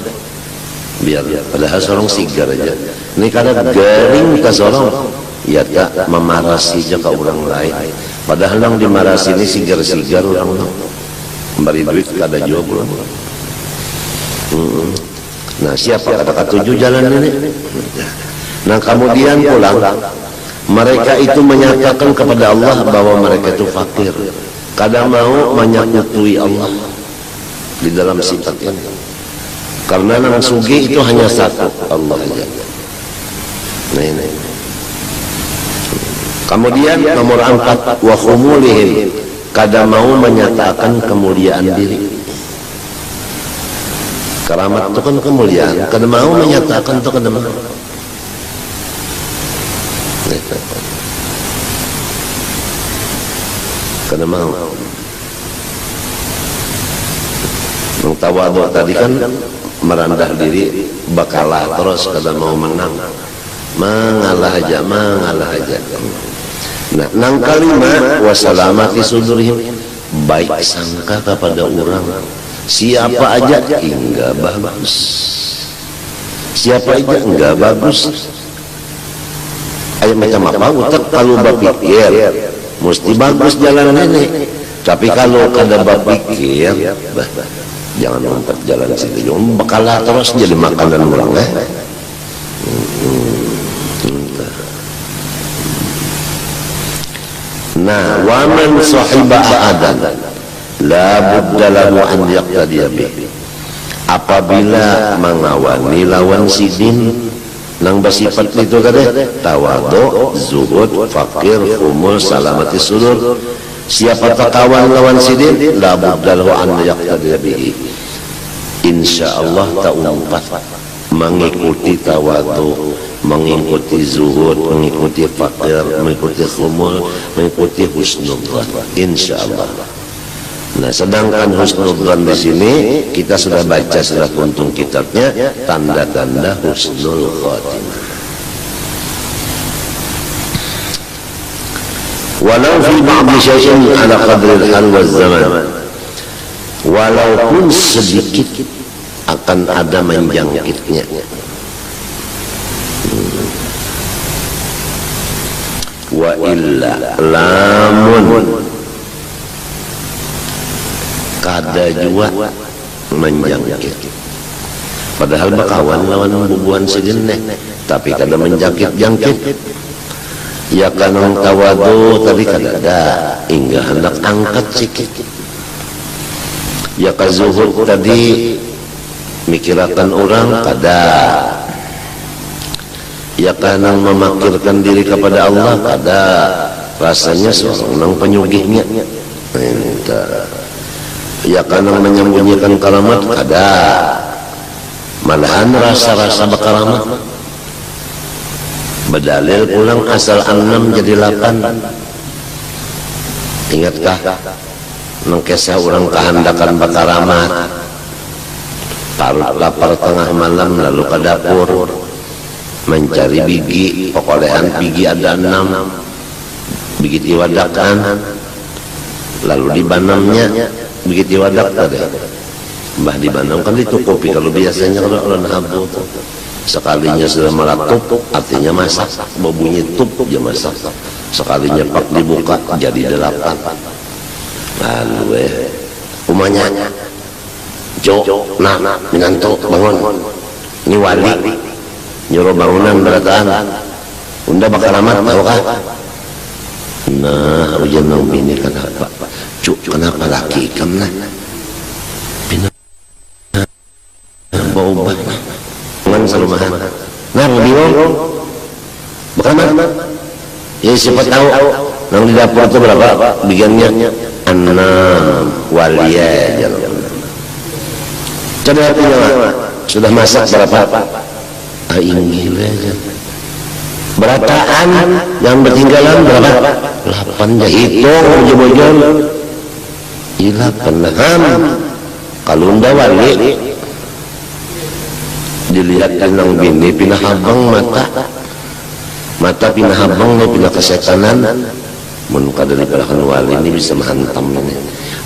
biar padahal sorong sigar aja. Ini kada garing ke sorong, ya tak memarasi aja ke orang lain. Padahal yang dimarasi ini sigar-sigar orang beri duit kada jua pulang. Nah siapa kata ketujuh jalan ini? Nah kemudian pulang, mereka itu menyatakan kepada Allah bahwa mereka itu fakir, kada mau menyakutui Allah di dalam sifat ini. Karena nang sugi itu hanya satu, Allah saja. Nah ini. Kemudian nomor 4, wa khumulihim, kada mau menyatakan kemuliaan diri. Keramat itu kan kemuliaan, kada mau menyatakan itu kada mau. Kada mau. Tawadu tadi kan merendah diri, bakalah terus kada mau menang, mengalah aja. Nah, nang kalima wasalamati sudurihim, baik sangka kepada orang, siapa aja enggak bagus, siapa aja enggak bagus. Ayo macam apa? Utak kalau berpikir mesti bagus jalan ini, tapi kalau kada berpikir, jangan lompat jalan situ, bakalah terus jadi makanan orang Nah, waman sahiba ahadan la budda lahu an yaqtadiya bih. Apabila mengawani lawan sidin nang bersifat itu kada tawadu, zuhud, fakir, khumul, salamati sudur, siapa takawan lawan sidin la budda lahu an yaqtadiya bih. Insyaallah ta'umpat mengikuti tawadu, mengikuti zuhud, mengikuti fakir, mengikuti khumul, mengikuti husnudzan, insyaallah. Nah, sedangkan husnudzan di sini kita sudah baca sudah kuntung kitabnya, tanda-tanda husnul khatimah. Walau fi ba'd syai'in ala qadri al-hal wa zaman, walaupun sedikit akan ada menjangkitnya. Wa illa lamun kada jua menjangkit, padahal bakawan lawan bubuan sejenek tapi kada menjangkit, ya kanang tawadu tadi kada ada hingga hendak angkat sikit, ya kazuhud tadi mikirakan orang kada, ya kanang memakirkan diri kepada Allah kada, rasanya seorang penyugihnya Ya karena menyembunyikan karamat ada, malahan rasa-rasa berkaramat. Berdalil pulang asal 6 jadi 8. Ingatkah mengkesah orang kehandakan berkaramat, parut lapar tengah malam lalu ke dapur mencari biji, pekolehan biji ada 6 biji tiwadakan, lalu dibanamnya biji tiwadak tadi. Mbah dibanam kan ditukupi, kalau biasanya kalau orang habu sekalinya sudah melatup artinya masak, berbunyi tup dia masak, sekalinya pak dibuka jadi 8. Lalu umanya Jo, nah minanto bangun, ini wali nyuruh bangunan berataan, unda bakaramat tahu kah? Nah ujian nang bini kenapa Cuk kenapa laki kamna bina bau obat ngan salumahan nah bingung bakaramat ya siapa tahu nang di dapur itu berapa bigannya 6 walia jalan. Jadi artinya sudah masak berapa? Ini aja. Berataan yang bertinggalan berapa? 8 ya hitung bojol. 8 kalau unda wali dilihat nang bini pindah habang mata pindah habang pindah kesetanan. Mun kadang-kadang wali ini bisa menghantam ini.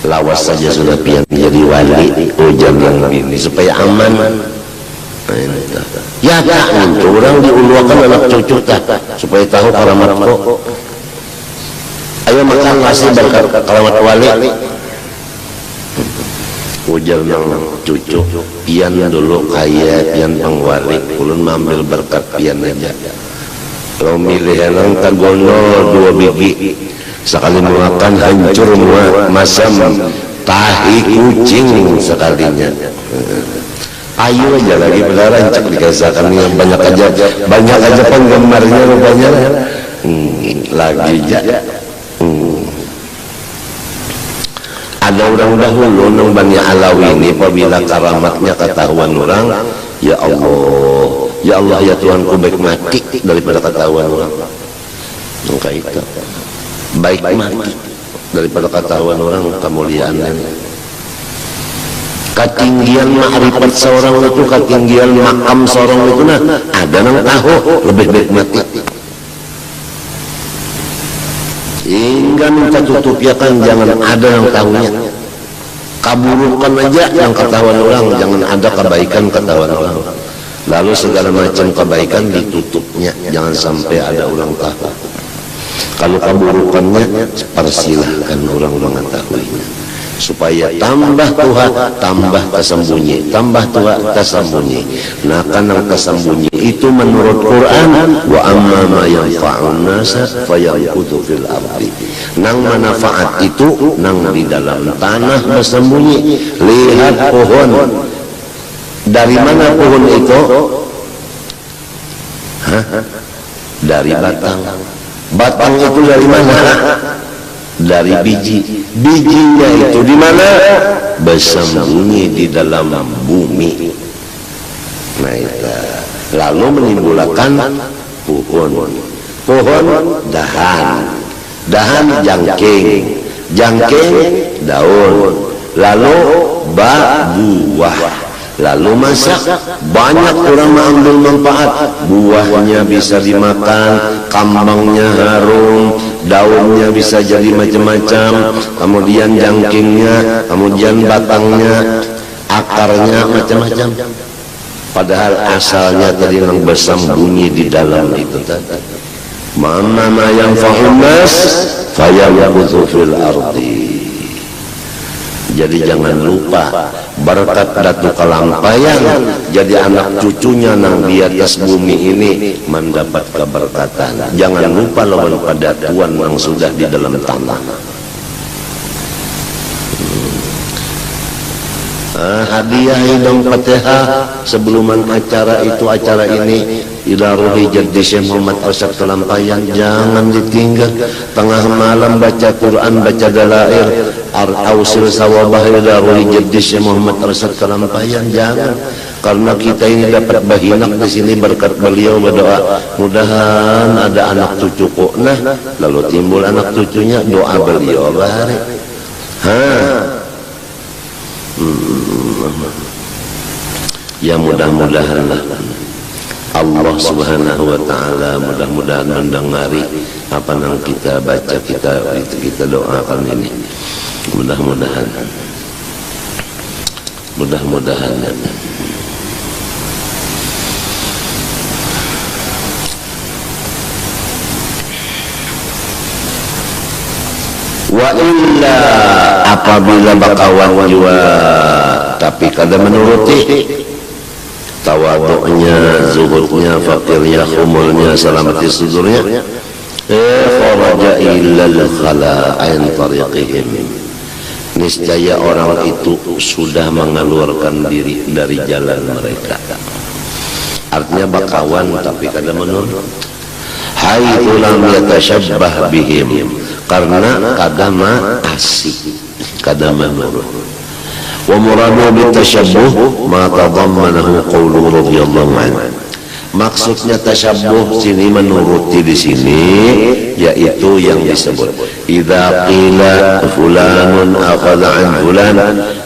Lawas saja sudah pian jadi wali ujian yang ini supaya aman. Ya tak untuk orang diuluakan anak cucu tak supaya tahu karamat kok. Ayo makan nasi berkat karamat wali. Ujian yang cucu pian dulu kaya pian pangwali ulun mengambil berkat pian aja. Kalau milih yang tagono 2 biji sekali makan hancur masam tahi kucing sekalinya. Ayo aja lagi beneran cek dikasahkan banyak aja penggemarnya rupanya lagi aja. Ada orang dahulu nang Bani Alawi ini apabila karamatnya ketahuan orang, ya Allah ya Tuhanku baik mati daripada ketahuan orang. Maka itu baik mati daripada ketahuan orang kemuliaan. Ketinggian ma'rifat seorang itu, ketinggian makam seorang itu nah ada nang tahu lebih baik mati. Hingga minta tutup ya kan jangan ada yang tahunya. Kaburukan aja yang ketahuan orang, jangan ada kebaikan ketahuan orang. Lalu segala macam kebaikan ditutupnya, jangan sampai ada orang tahu. Kalau keburukannya persilahkan orang mengetahuinya supaya tambah tua tambah tersembunyi, tambah tua tersembunyi. Nah karena tersembunyi itu menurut Quran wa amma ma yanfa'un nasa fayanqutu fil ardi. Nang manfaat itu nang di dalam tanah bersembunyi. Lihat pohon, dari mana pohon itu? Dari batang. Batang itu dari mana? Dari biji. Bijinya itu di mana? Bersembunyi di dalam bumi. Nah itu. Lalu menimbulkan pohon. Pohon dahan. Dahan jangking. Jangking daun. Lalu buah. Lalu masak, banyak orang mengambil manfaat. Buahnya bisa dimakan, kambangnya harum, daunnya bisa jadi macam-macam, kemudian jangkingnya, kemudian batangnya, akarnya macam-macam. Padahal asalnya tadi yang bersembunyi di dalam itu tadi. Mana yang fahumas, fayanqutu fil ardi. Jadi jangan lupa berkat datu kelampaian jadi anak cucunya nang di atas bumi ini mendapat keberkatan. Jangan lupa lawan pada Tuhan yang sudah di dalam tanah. Hadiah hidung Fatihah sebelum acara itu, acara ini ila ruhi jaddi Syekh Muhammad Arsyad Kelampaian. Jangan ditinggal tengah malam baca Quran, baca dalair. ausil sawabah darul jaddis Muhammad Arsyad Kalampayan, jangan. Karena kita ini dapat bahinak di sini berkat beliau berdoa, mudahan ada anak cucu kok. Nah, lalu timbul anak cucunya, doa beliau bareng. Ya mudah-mudahan Allah Subhanahu wa taala mudah-mudahan mendengari apa yang kita baca, kita doakan ini. Mudah-mudahan. Wa illa apabila bakawan jua tapi kada menuruti tawaduknya, zuhudnya, fakirnya, khumulnya, salamati sudurnya, kharaja illal khala'in tariqihim, niscaya orang itu sudah mengeluarkan diri dari jalan mereka. Artinya bakawan tapi kada menurut, haitsu lam yatashabbah bihim, karena kadama asik, kadama menurut. Wa muradu bitashabbuh ma tadammanahu qawlu radhiyallahu anhu. Maksudnya tasyabbuh sini menuruti di sini yaitu yang disebut idza qila fulanun akhadha an fulan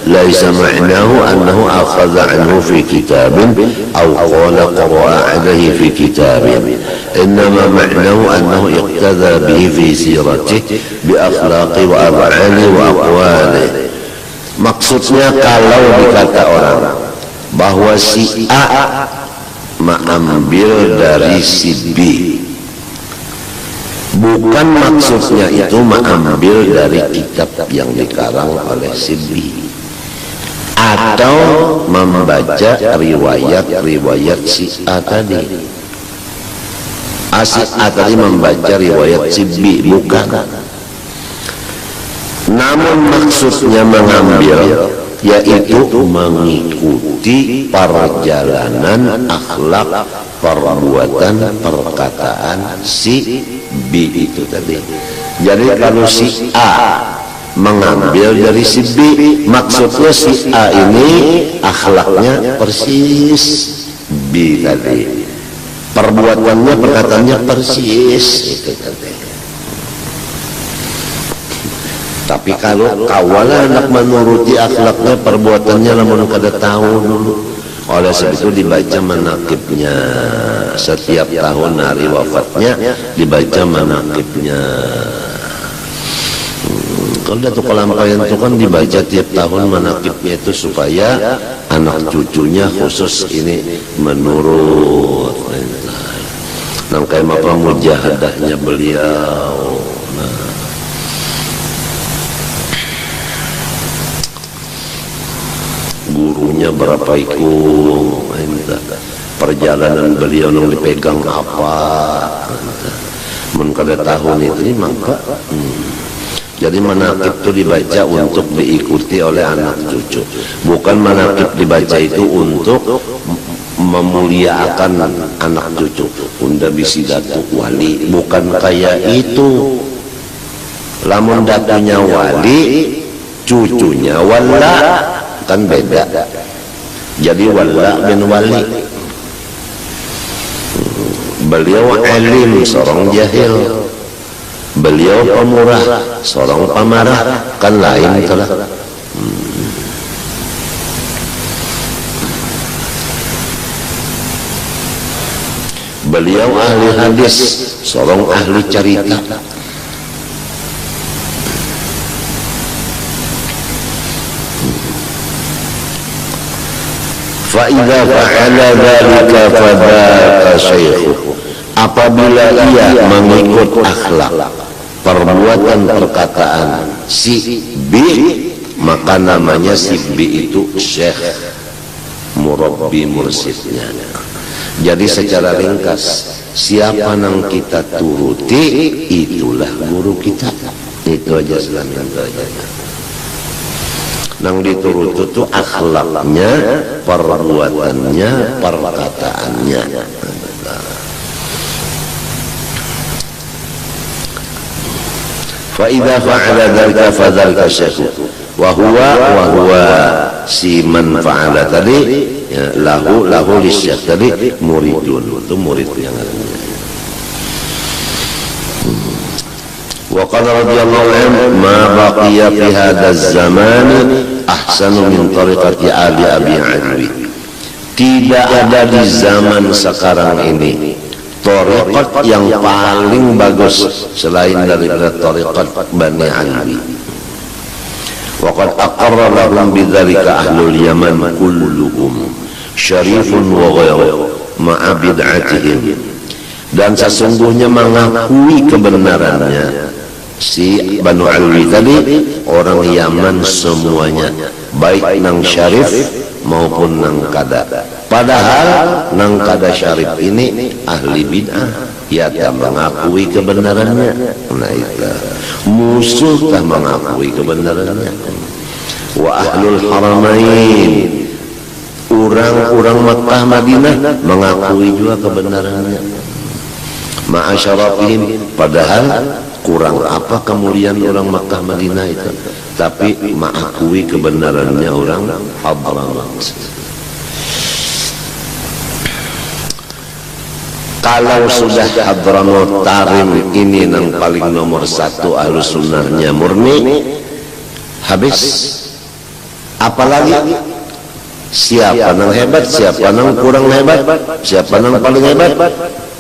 laisa ma'nahu annahu akhadha anhu fi kitabin aw qala qara'a alayhi fi kitabin, innama ma'nahu annahu iqtada bihi fi siratihi bi akhlaqi wa af'ali wa aqwali. Maksudnya kalau dikata orang bahwa si A mengambil dari si B, bukan maksudnya itu mengambil dari kitab yang dikarang oleh si B atau membaca riwayat si A tadi. Si A tadi membaca riwayat si B, bukan. Namun maksudnya mengambil yaitu mengikuti perjalanan akhlak, perbuatan, perkataan si B itu tadi. Jadi kalau si A mengambil dari si B, maksudnya si A ini akhlaknya persis B tadi, perbuatannya, perkataannya persis itu tadi. Tapi kalau kawalan anak menuruti akhlaknya, perbuatannya namun kada tahu dulu. Oleh sebab itu dibaca manakibnya setiap tahun hari wafatnya, dibaca manakibnya. Kalau Datuk Kalampayan itu kan dibaca tiap tahun manakibnya itu supaya anak cucunya khusus ini menurut. Nangkai apa mujahadahnya beliau. Gurunya berapa ikut, perjalanan beliau yang dipegang apa, kada tahun itu maka. Jadi manakib itu dibaca untuk diikuti oleh anak cucu, bukan manakib dibaca itu untuk memuliakan anak cucu. Unda bisi datuk wali, bukan kayak itu. Lamun datunya wali, cucunya wala, kan beda. Jadi wala bin wali. Beliau alim, seorang jahil. Beliau pemurah, seorang pemarah, kan lain telah. Beliau ahli hadis, seorang ahli cerita. Fa'idha fa'ala dhalika fadhaka syaikhu, apabila ia mengikut akhlak, perbuatan, perkataan si B, maka namanya si B itu syekh, murabbi, mursidnya. Jadi secara ringkas, siapa yang kita turuti itulah guru kita. Itu aja Islam yang belajarnya. Nang diturut itu akhlaknya, perbuatannya, perkataannya. fa idza fa'ala dzalika fa dzalika syekh wa huwa si man fa'ala tadi ya, lahu lisyekh tadi muridun, itu murid yang artinya. Wa qala radhiyallahu anhu ma baqiya fi hadzal zaman ahsanu min tariqati ali abi adwi. Tidak ada di zaman sekarang ini tariqat yang paling bagus selain daripada tariqat Bani Alwi. Wa qad aqarra lahum bidzalika ahlul Yaman kulluhum syarifun wa ghayru ma'a bid'atihim. Dan sesungguhnya mengakui kebenarannya si Banu Alwi tadi orang Yaman semuanya, baik nang syarif maupun nang kada. Padahal nang kada syarif ini ahli bid'ah, ya tak mengakui kebenarannya. Nah itu musuh tak mengakui kebenarannya. Wa ahlul haramain, orang-orang Makkah Madinah mengakui juga kebenarannya. Ma'asyarafihim, padahal kurang apa kemuliaan orang Makkah Madinah itu, tapi mengakui kebenarannya orang Hadramaut. Kalau sudah Hadramaut Tarim ini yang paling nomor satu ahlu sunnahnya murni, habis apalagi siapa yang hebat, siapa yang kurang hebat, siapa yang paling hebat.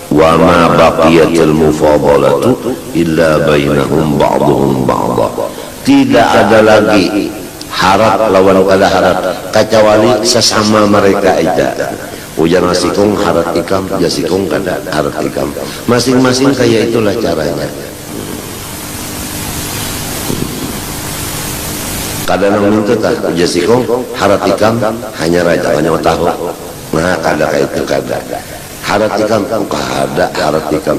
Wa ma baqiyatil mufadalatu illa bainahum ba'dhum ba'dha. Tidak ada lagi harap lawan kada harap kecuali sesama mereka aja. Ujar nasikung harap ikam, jasikung kada harap ikam. Masing-masing kayak itulah caranya. Kada nang minta tak jasikung harap ikam hanya raja hanya tahu. Nah kada kayak itu kada. Haratikan kada haratikan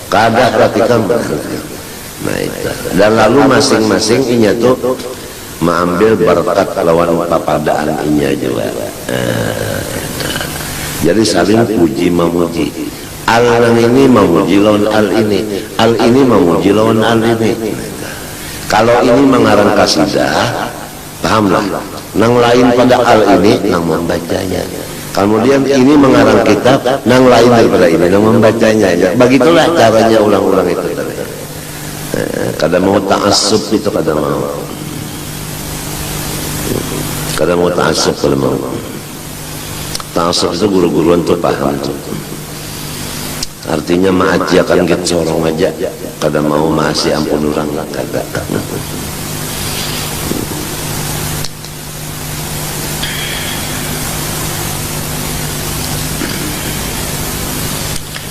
kada haratikan. Nah itu. Dan lalu masing-masing inya tuh mengambil berkat lawan papadaan inya juga. Jadi saling puji memuji. Al ini memuji lawan al ini memuji lawan al ini. Kalau ini mengarang kasidah, pahamlah. Nang lain pada al ini nang membacanya. Kemudian ini mengarang kitab, nang lain daripada ini, nang membacanya. Begitulah caranya ulang-ulang itu. Kadang mau ta'assub itu, kadang mau ta'assub, kalau mau. Ta'assub itu guru-guruan tuh paham tuh. Artinya maajiakan gitu sorong aja, kadang mau masih ampun orang kada.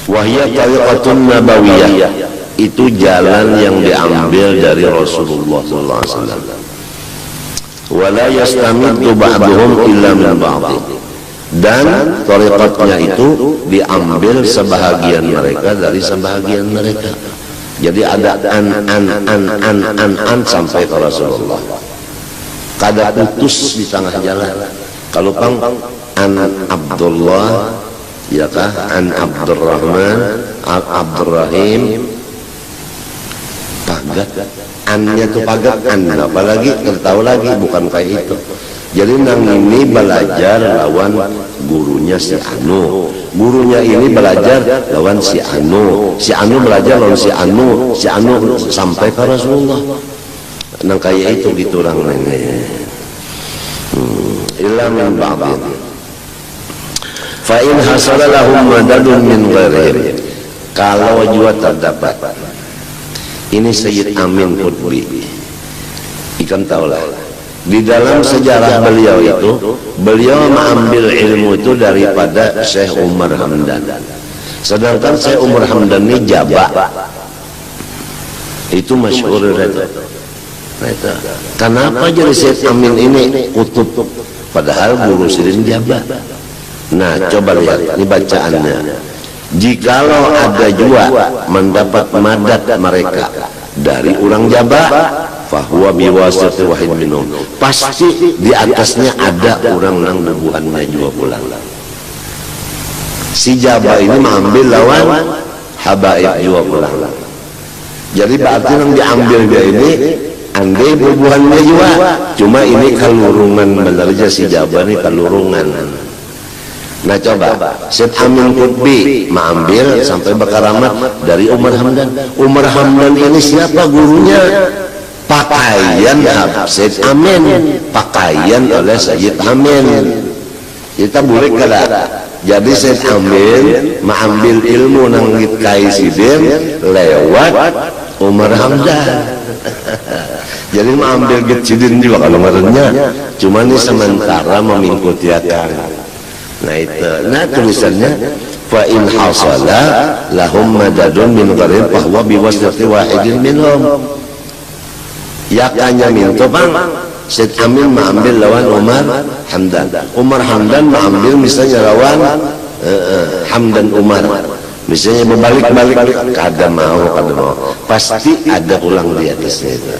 Wahya tariqatun nabawiyah, itu jalan yang diambil dari Rasulullah sallallahu alaihi wasallam. Wala yastamiddu ba'duhum illa min ba'd. Dan tariqatnya itu diambil sebahagian mereka dari sebahagian mereka. Jadi ada an sampai ke Rasulullah. Kada putus di tengah jalan. Kalau pang an Abdullah, ya kah, an Abdurrahman, al Abdurrahim, pagat, annya tuh pagat, an, apalagi tahu lagi bukan kayak itu. Jadi nang ini belajar lawan gurunya si Anu, gurunya ini belajar lawan si Anu belajar lawan si Anu sampai ke Rasulullah. Nang kayak itu gitu orang lainnya. Illa min ba'dhin. Fa in hasala lahum madadun min ghairihim. Kalau juga terdapat. Ini Sayyid Amin Qutbi. Ikan tahulah. Di dalam sejarah beliau itu, beliau mengambil ilmu itu daripada Syekh Umar Hamdan. Sedangkan Syekh Umar Hamdan ini Jaba. Itu masyhur itu. Kenapa jadi Syekh Amin ini kutub? Padahal guru Sirin Jaba. Nah, coba lihat ini bacaannya. Jikalau ada juga mendapat madat mereka dari orang Jaba, fahuwa biwasati wahid minhum, pasti di atasnya ada orang nang nubuhannya juga pulang. Si Jaba ini mengambil lawan habaib juga pulang. Jadi berarti yang diambil dia ini andai bubuhannya juga, cuma ini kalurungan benar aja si Jawa ini kalurungan. Nah coba Syed Amin Qutbi mengambil sampai berkaramat dari Umar Hamdan. Umar Hamdan ini siapa gurunya? Pakaian Syed Amin, pakaian oleh Syed Amin. Kita boleh kada. Jadi Syed Amin mengambil ilmu nanggit Kaisidin lewat Umar Hamdan. Jadi mengambil Gitsidin juga kalau ngarannya. Cuma ini sementara mengikuti akan. Nah itu, nah tulisannya fa in hasala lahum madadun min gharin bahwa biwasati wahidin minhum. Ya kanya minto bang Syed Amin mengambil lawan Umar Hamdan. Umar Hamdan mengambil misalnya lawan Hamdan Umar. Misalnya berbalik-balik kada mau. Pasti ada ulang di atasnya itu.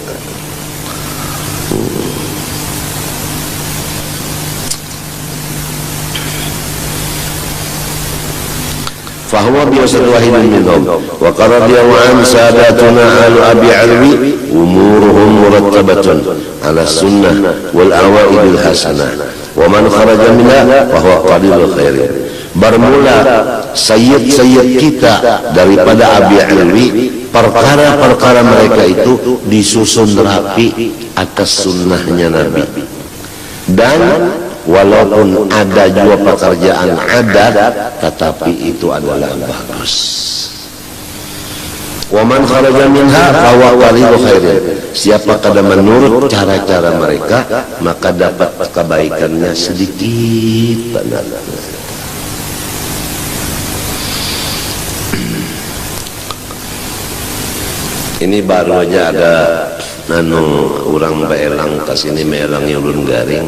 فهو بوسط واحد منهم وقال رضي الله عنه ساداتنا آل أبي علوي أمورهم مرتبة على السنة والأوائد الحسنة ومن خرج منها فهو قليل الخير. Bermula sayyid-sayyid kita daripada Abi Alwi, perkara-perkara mereka itu disusun rapi atas sunnahnya Nabi. Dan walaupun ada juga pekerjaan adat, tetapi itu adalah bagus. Wa man kharaja minha fahuwa qalilu khairin. Siapa kada menurut cara-cara mereka, maka dapat kebaikannya sedikit. Ini baru aja ada orang beelang tas ini meelangi ulun garing.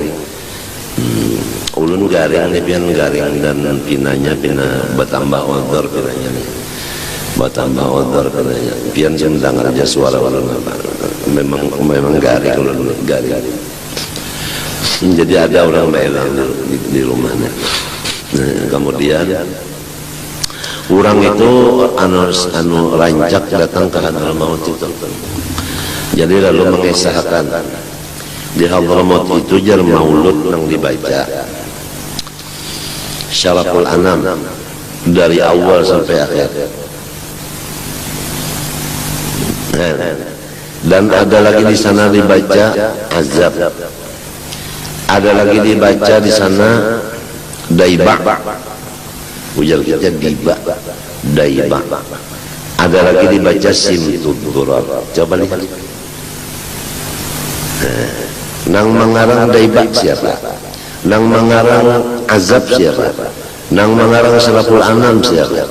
Ulun garing nih pian garing dan pinanya pina bertambah odor pinanya nih. Bertambah odor pinanya. Pian mendengar aja suara ulun apa. Memang garing ulun garing. Jadi ada orang beelang di rumahnya. Nah, kemudian orang itu anu rancak datang ke Hadramaut itu. Jadi lalu mengisahkan di Hadramaut itu jar maulud yang dibaca Syaraful Anam dari awal sampai akhir. Dan ada lagi di sana dibaca Azab. Ada lagi dibaca di sana Daibah. Ujar kita Diba, Daibah. Ada lagi dibaca Simtud Durar. Coba lihat. Nang mengarang Daibah siapa? Nang mengarang Azab siapa? Nang mengarang Syaraful Anam siapa?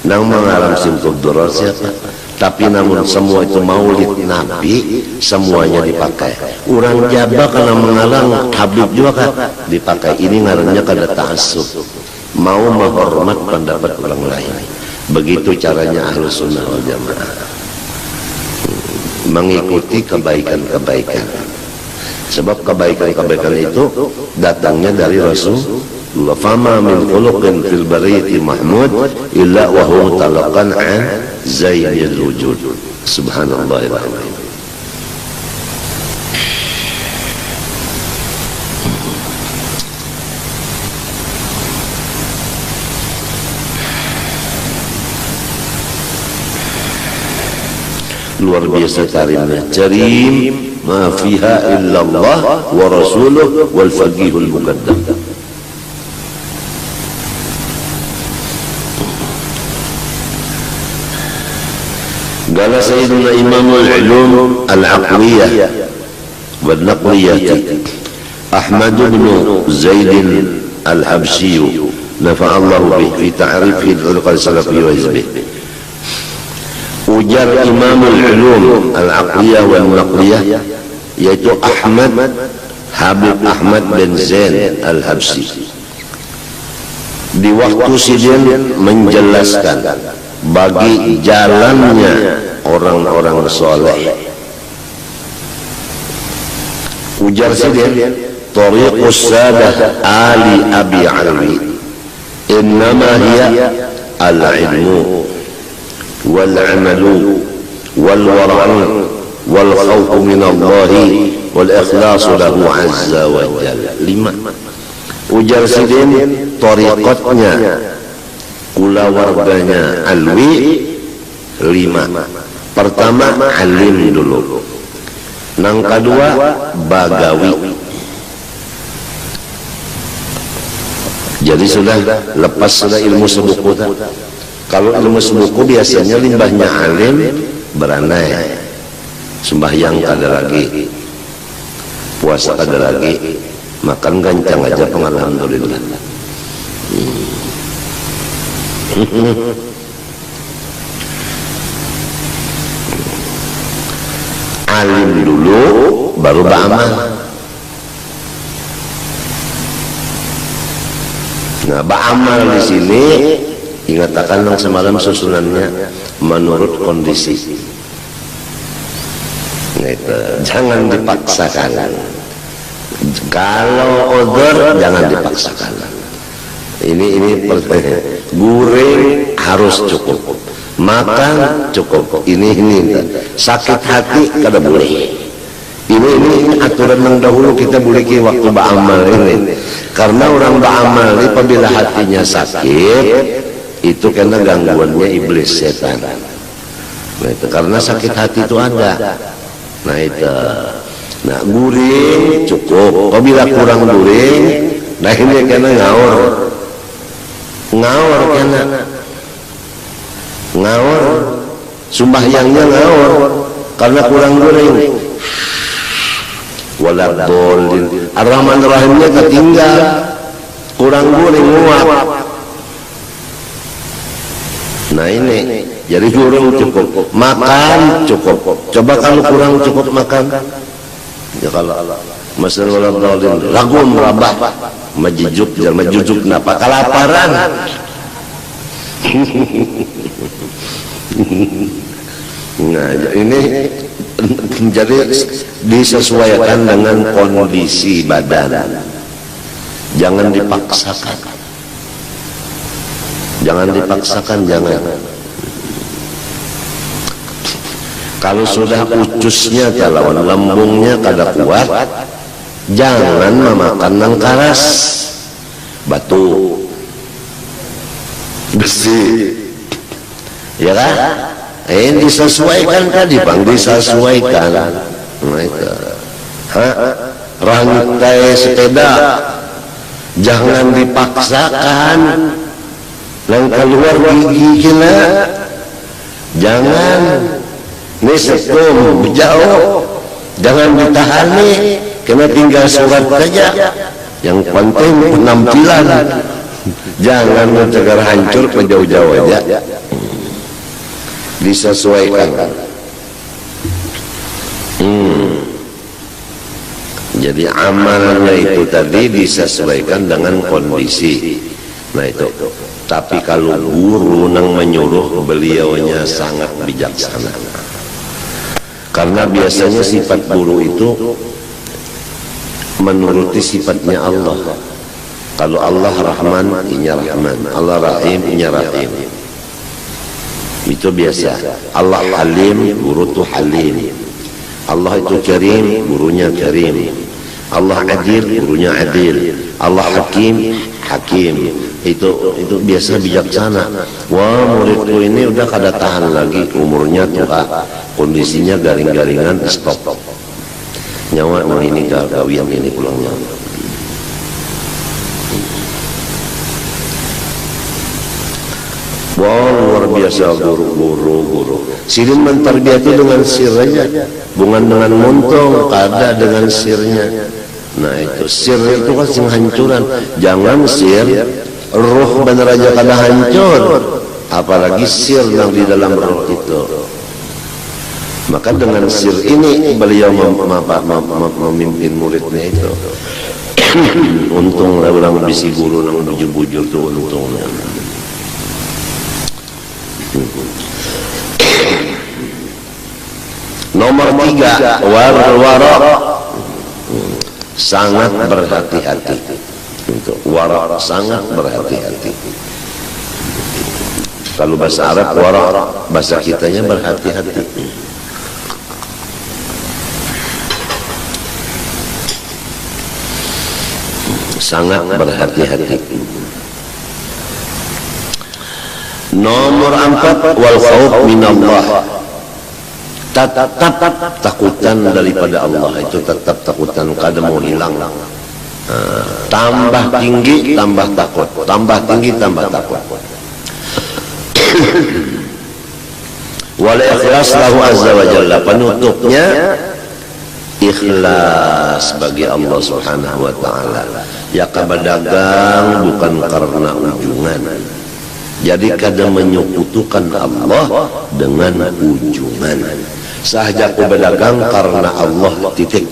Nang mengarang Simtud Durar siapa? Tapi namun semua itu maulid Nabi, semuanya dipakai. Orang Jawa karena mengarang Habib juga kan dipakai. Ini ngarannya kada ta'assub, mau menghormat pendapat orang lain. Begitu caranya Ahlus Sunnah wal Jamaah, mengikuti kebaikan-kebaikan. Sebab kebaikan-kebaikan itu datangnya dari Rasulullah. Fama min khuluqin fil bariyati mahmud illa wa huwa talaqan an zainil wujud. Subhanallahirrahmanirrahim. Luar biasa karimnya. Karim ma fiha illallah wa rasuluh wal faqihul muqaddam. Qala sayyiduna imamul ulum al-aqliyah wal naqliyah Ahmad bin Zaid al-Habsyi nafa'allahu bihi fi ta'rifi al-urq al-salafi wa hizbih. Ujar Imamul Ulum Al-Aqliyah wal Naqliyah, yaitu Habib Ahmad bin Zain Al-Habsyi. Di waktu sidin menjelaskan bagi jalannya orang-orang soleh. Ujar sidin, Tariqus Sadah Ali Abi Alwi innama hiya al-ilmu wal amalu wal wara'u wal khawfu minallahi wal ikhlasu lahu azza wa jalla. 5. Ujar sidin tariqatnya kula warganya alwi 5. Pertama alim dulu, nang kedua bagawi. Jadi sudah lepas sudah ilmu sebuku. Kalau ilmu sebuku biasanya limbahnya alim beranai, sembahyang kada lagi, puasa kada lagi, makan gancang aja alhamdulillah. Alim dulu baru beramal. Nah, beramal di sini ingatakan yang semalam susunannya menurut kondisi. Nah, itu jangan dipaksakan. Kalau order jangan dipaksakan. Ini guring harus cukup, makan cukup. Ini sakit hati kada boleh. Ini aturan yang dahulu kita boleh waktu beramal ini. Karena orang beramal ini apabila hatinya sakit itu karena gangguannya iblis setan. Nah, itu karena sakit hati itu ada. Nah itu. Nah guring cukup. Apabila kurang guring, nah ini karena ngawur karena ngawur, sembahyangnya ngawur karena kurang guring. Waladolin ar-Rahman rahimnya ketinggal, kurang guring nguap. Nah ini jadi guring cukup, makan cukup. Coba kalau kurang cukup makan, ya kalau masalah waladolin ragu merabah majujuk napa kelaparan. Nah ini jadi disesuaikan dengan kondisi badan, jangan dipaksakan, jangan. Kalau sudah ucusnya kalau lambungnya kada kuat, jangan memakan yang keras, batu, besi, ya kan? Disesuaikan tadi bang, disesuaikan. Rantai sepeda jangan dipaksakan, yang keluar gigi kena, jangan. Ini sekum jauh, jangan ditahan nih, kena tinggal surat saja. Yang penting penampilan, jangan mencegah hancur ke jauh-jauh aja. Disesuaikan. Jadi amalnya itu tadi disesuaikan dengan kondisi. Nah itu. Tapi kalau guru nang menyuruh, beliaunya sangat bijaksana. Karena biasanya sifat guru itu menuruti sifatnya Allah. Kalau Allah Rahman, inya Rahman. Allah Rahim, inya Rahim. Itu biasa. Allah Halim, guru itu Halim. Allah itu Karim, gurunya Karim. Allah Adil, gurunya Adil. Allah Hakim, Hakim. Itu biasa bijaksana. Wah, muridku ini udah kada tahan lagi, umurnya tua, kondisinya garing-garingan, stop. Nyawa ini kawin ini pulangnya. Wah, luar biasa guru. Sirin mentarbiah itu dengan sir aja, bukan dengan montong, kada dengan sirnya. Nah itu sir itu kan penghancuran. Jangan sir roh benar aja kada hancur, apalagi sir yang di dalam roh itu. Maka dengan sir ini beliau memimpin muridnya itu. Untunglah orang bisi guru nang bujur-bujur itu untungnya. Nomor 3, war-wara, sangat berhati-hati. Untuk wara sangat berhati-hati. Kalau bahasa Arab wara, bahasa kitanya berhati-hati. Sangat berhati-hati. Nomor 4, wal khauf minallah. Tetap takutan daripada Allah, itu tetap takutan, kada mau hilang. Tambah tinggi tambah takut, tambah tinggi tambah takut. Wal ikhlas lahu azza wa jalla, penutupnya ikhlas bagi Allah subhanahu wa ta'ala. Ya berdagang bukan karena ujungan. Jadi kadang menyekutukan Allah dengan ujungan. Sahaja aku berdagang karena Allah, titik.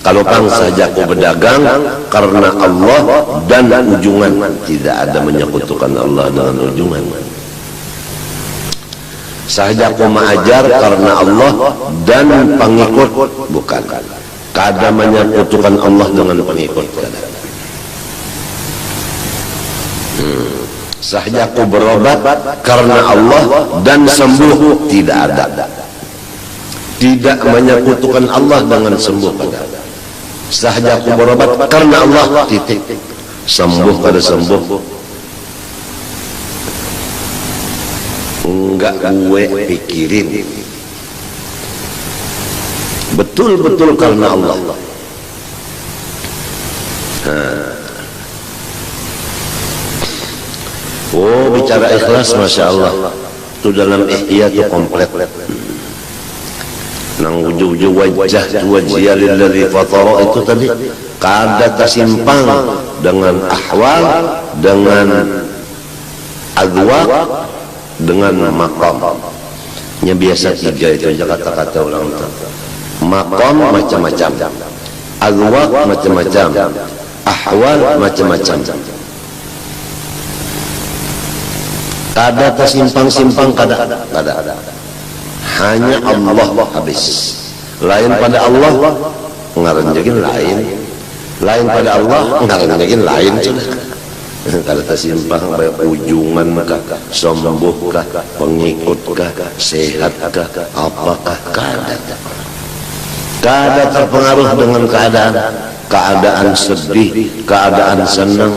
Kalau pang saja aku berdagang karena Allah dan ujungan, tidak ada menyekutukan Allah dengan ujungan. Sahaja aku mengajar karena Allah dan pengikut, bukan. Kada menyekutukan Allah dengan pengikut. Sahaja aku berobat karena Allah dan sembuh, tidak ada. Tidak menyekutukan Allah dengan sembuh. Sahaja aku berobat karena Allah, titik. Sembuh kada sembuh, enggak gue pikirin. Betul-betul karena Allah. Oh, bicara ikhlas, masya Allah, itu dalam Ihya itu komplit. Nang wujud wajah wajhiya lillazi fatara, itu tadi kada tersimpang dengan ahwal, dengan adwaq, dengan maqam. Yang biasa tiga itu aja kata-kata orang itu. Maqam macam-macam, adwaq macam-macam, ahwal macam-macam. Kada tersimpang-simpang, kada. Hanya Allah habis. Lain pada Allah ngaranjakin lain, lain pada Allah ngaranjakin lain. Kada tersimpang, ujungan kah, sembuh kah, pengikut kah, sehat kah, apakah, kada terpengaruh dengan keadaan sedih, keadaan senang,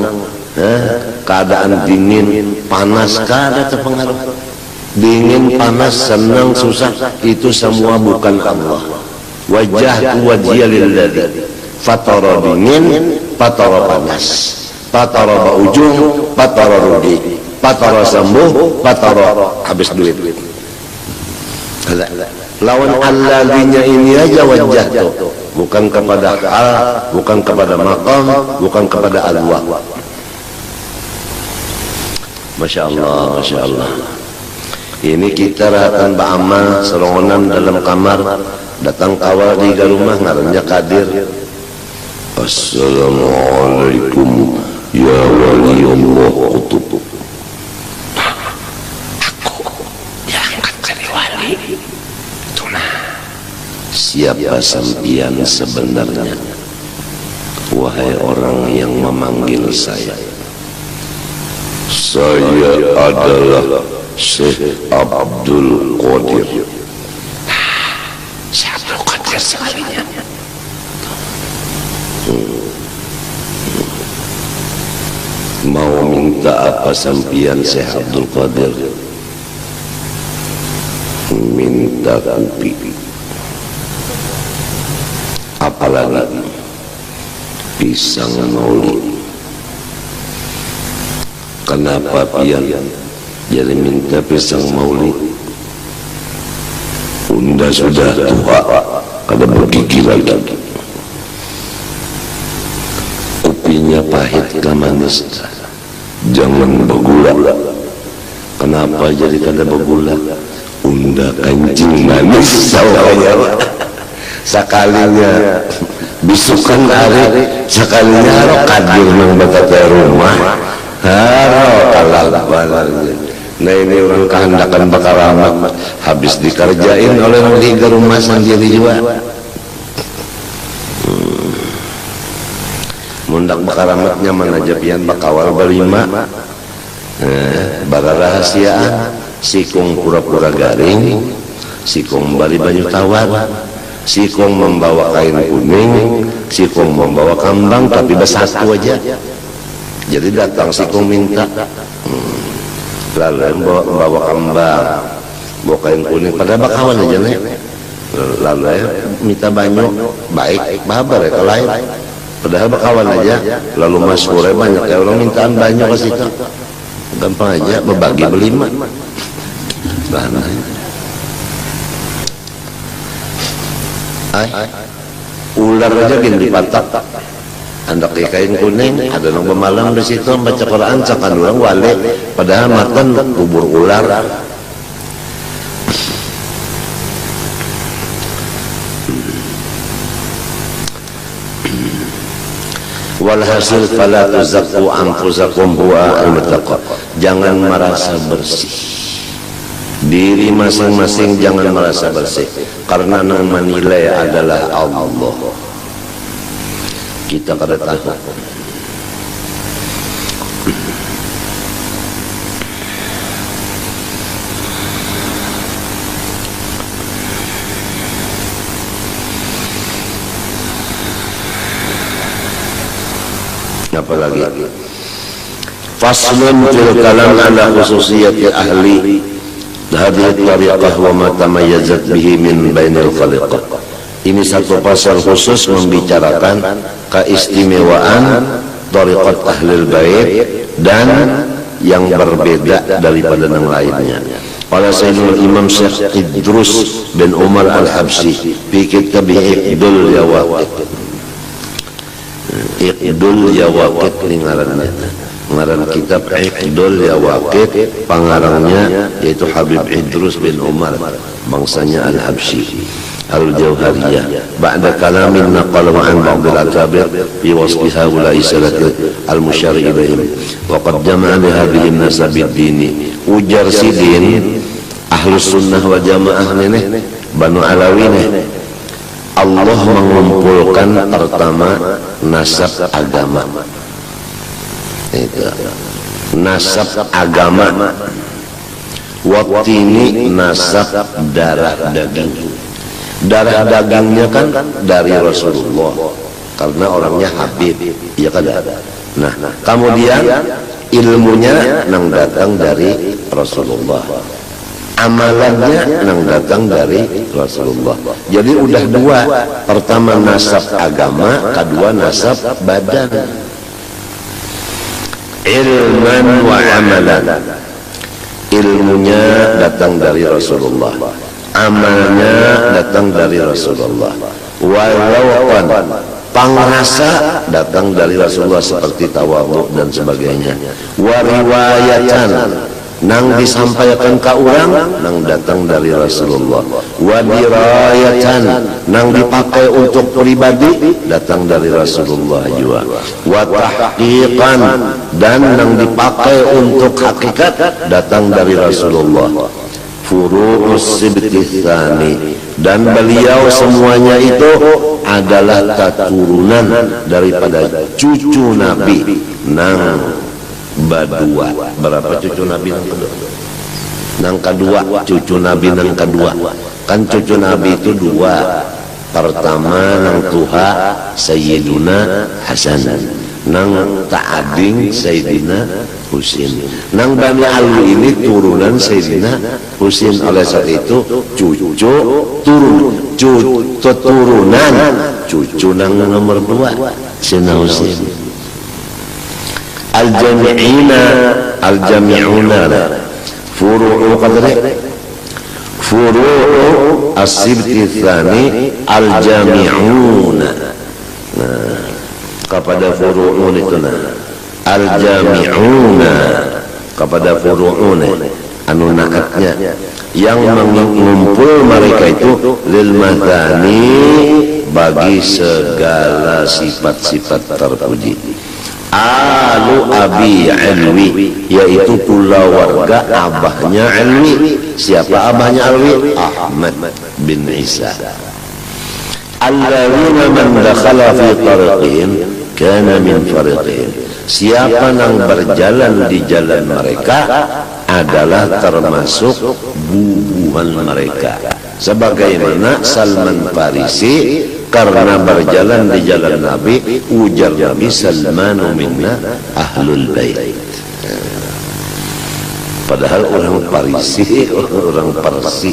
keadaan dingin, panas, kada terpengaruh. Dingin, panas, senang, susah, itu semua bukan Allah. Wajah wajhiya lillazi fatara dingin, fatara panas, fatara ujung, fatara rugi, fatara sembuh, fatara habis duit. Lawan alladzinya ini aja wajah tuh, bukan kepada hal, bukan kepada maqam, bukan kepada adwaq. Masya Allah, masya Allah. Ini kita rahatan ba'amal serongonan dalam kamar, datang kawal di rumah ngarannya Kadir. Assalamualaikum ya wali Allah kutub. Aku diangkat jadi wali. Siapa sampian sebenarnya, wahai orang yang memanggil saya? Saya adalah Syekh Abdul Qadir. Syekh Abdul Qadir sekalinya. Mau minta apa sampian Syekh Abdul Qadir? Minta kopi. Apalagi pisang maulid. Kenapa pian jadi minta pisang maulid? Unda sudah tua, kada bergigi lagi. Kopinya pahit ke manis, jangan bergula. Kenapa jadi kada bergula? Unda kancing manis sawaya. Sekalinya bisukan hari, sekalinya haro Kadir nang batata rumah, haro kalal balarnya. Nah ini orang kehendakan bakal amat, habis dikerjain oleh liga rumah sendiri juga. mundak bakaramatnya manajapian bakawal berlima bara rahasiaan sikung pura-pura garing, sikung bali banyu tawar, sikung membawa kain kuning, sikung membawa kambang tapi bersatu aja. Jadi datang sikung minta, lalu membawa kambang, bawa kain kuning, pada bakawan aja nih. Lalu minta banyu, baik babar ya kalau lain. Padahal bakawan aja, lalu masyhurnya banyak ya orang mintaan banyu ke situ. Gampang aja, berbagi berlima. Ular aja gini dipatak, hendak kain kuning, ada nong pemalang di situ baca Quran, cakan ulang wale, padahal makan kubur ular. Walhasil fala tuzakku anfusakum huwa al-muttaqin. Jangan merasa bersih. Diri masing-masing jangan merasa bersih karena yang menilai adalah Allah. Kita kada tahu. Apalagi faslun fil kalam ala khususiyati ahli hadhihi tariqah wa ma tamayyazat bihi min bainil khaliqah. Ini satu pasal khusus membicarakan keistimewaan tariqat ahlul bait dan yang berbeda daripada yang lainnya. Pada Sayyidul Imam Syekh Idrus bin Umar Al-Habsyi fi kitabih Iqdul Yawaqit. Iqdul Yawaqit ngarannya, ngaran kitab Iqdul Yawaqit, pangarangnya yaitu Habib Idrus bin Umar, bangsanya Al-Habsyi Al-Jauhariyah. Ba'da kalamin naqalahu an ba'd al-akabir fi wasfi haula'i salati al-musyar ilaihim wa qad jama'a li hadhihi an-nasab ad-dini. Ujar sidin Ahlus Sunnah wal Jamaah ini Banu Alawi ini, Allah mengumpulkan pertama nasab agama. Itu nasab agama. Watini nasab darah daging. Darah dagingnya kan dari Rasulullah karena orangnya Habib, ya kan? Nah, kemudian ilmunya nang datang dari Rasulullah, amalannya nang datang dari Rasulullah. Jadi udah dua, pertama nasab agama, kedua nasab badan. Ilman wa amalan, ilmunya datang dari Rasulullah, amalnya datang dari Rasulullah. Walaukan, pangrasa datang dari Rasulullah seperti tawadhu dan sebagainya. Wariwayatan, nang disampaikan ke orang nang datang dari Rasulullah. Wadirayatan, nang dipakai untuk pribadi datang dari Rasulullah juga. Watahqiqan, dan nang dipakai untuk hakikat datang dari Rasulullah. Furu'us sibti tsani, dan beliau semuanya itu adalah keturunan daripada cucu Nabi nang badua. Berapa cucu Nabi nang kedua? Nang kedua, cucu Nabi nang kedua. Kan cucu Nabi itu dua. Pertama nang tuha Sayyiduna Hasan, nang ta'ading Sayyidina Husin. Nang Bani Ali ini turunan Sayyidina Husin. Oleh sebab itu cucu turunan cucu nang nomor dua Sayyidina Husin. Al-jami'una furu'u qadri furu'u as-sibti tsani al-jami'una. Nah, kepada furu'un itu al-jami'una, kepada furu'un anu naatnya yang mengumpul mereka itu lil madani, bagi segala sifat-sifat terpuji. Alu Abi Alwi, yaitu keluarga abahnya Alwi. Siapa abahnya Alwi? Ahmad bin Isa. Alladzina man dakhala fi tariqihim kana min fariqihim. Siapa yang berjalan di jalan mereka adalah termasuk bubuhan mereka. Sebagaimana Salman Farisi karena berjalan di jalan Nabi, ujar Nabi, Salmanu minna ahlul bait. Padahal orang Farisi, orang Parsi,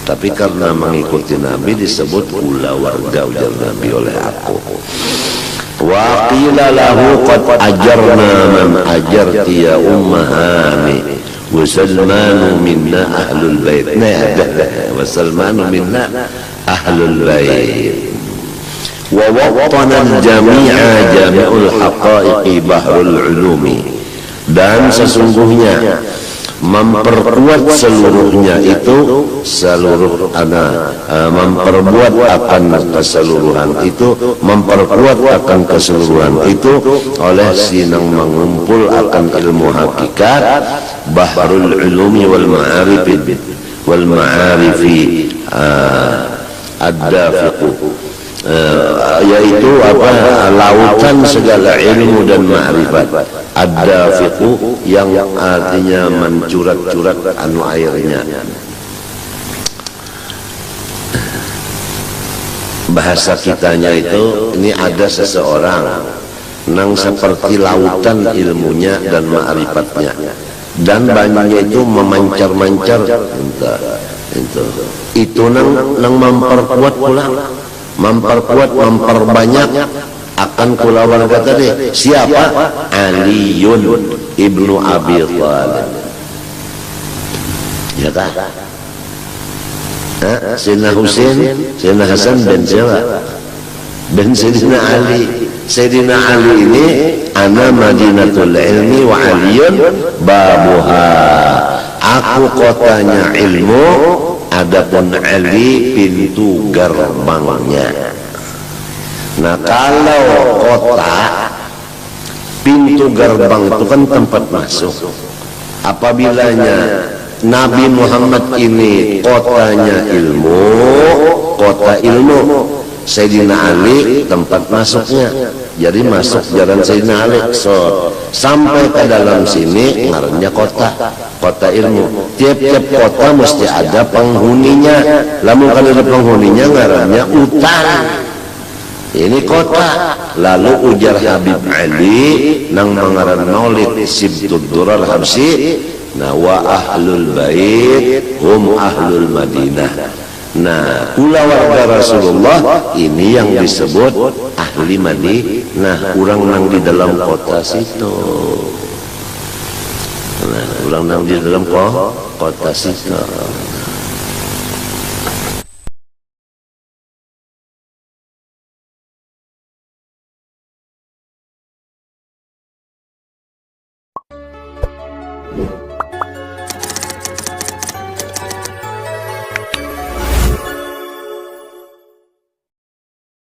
tapi karena mengikuti Nabi disebut pula warga, ujar Nabi oleh aku. Wa qila lahu qad ajarna man ajarti ya ummahani wa Salmanu minna ahlul bait. Wa Salmanu minna ahlul bait. Wa waqtana al-jami'a jami'ul haqa'iqi bahrul ulumi. Dan sesungguhnya memperkuat seluruhnya itu memperbuat akan keseluruhan itu, memperkuat akan keseluruhan itu oleh sinang mengumpul akan ilmu hakikat bahrul ulumi wal ma'arifi ad-dafiqu, yaitu lautan segala ilmu dan ma'rifat. Ad-dafiqu yang artinya mencurat-curat anu airnya. Bahasa kitanya itu, ini ada seseorang nang seperti lautan ilmunya dan ma'rifatnya, dan banyak itu memancar-mancar. Itu nang memperkuat pula, memperbanyak akan kula warga tadi. Siapa? Aliun ibnu Abi Thalib. Ya tak? Sayyidina Husain, Sayyidina Hasan bin siapa? Bin Sayyidina Ali. Sayyidina Ali ini ana Madinatul Ilmi wa Aliyun babuha. Aku kotanya ilmu, adapun Ali pintu gerbangnya. Nah, kalau kota pintu gerbang itu kan tempat masuk. Apabila Nabi Muhammad ini kotanya ilmu, kota ilmu, Sayyidina Ali tempat masuknya. Jadi masuk jalan Sayyidina Ali, sampai ke dalam sini ngarannya kota ilmu. Tiap-tiap kota mesti ada penghuninya. Lamun kalau ada penghuninya ngarannya utan. Ini kota. Lalu ujar Habib Ali nang mengaran maulid Sibtud Durar Habsi, nah wa ahlul bait hum ahlul Madinah. Nah, kula warga Rasulullah ini yang disebut ahli Madinah, orang nang di dalam kota situ. Nah, orang nang di dalam kota situ.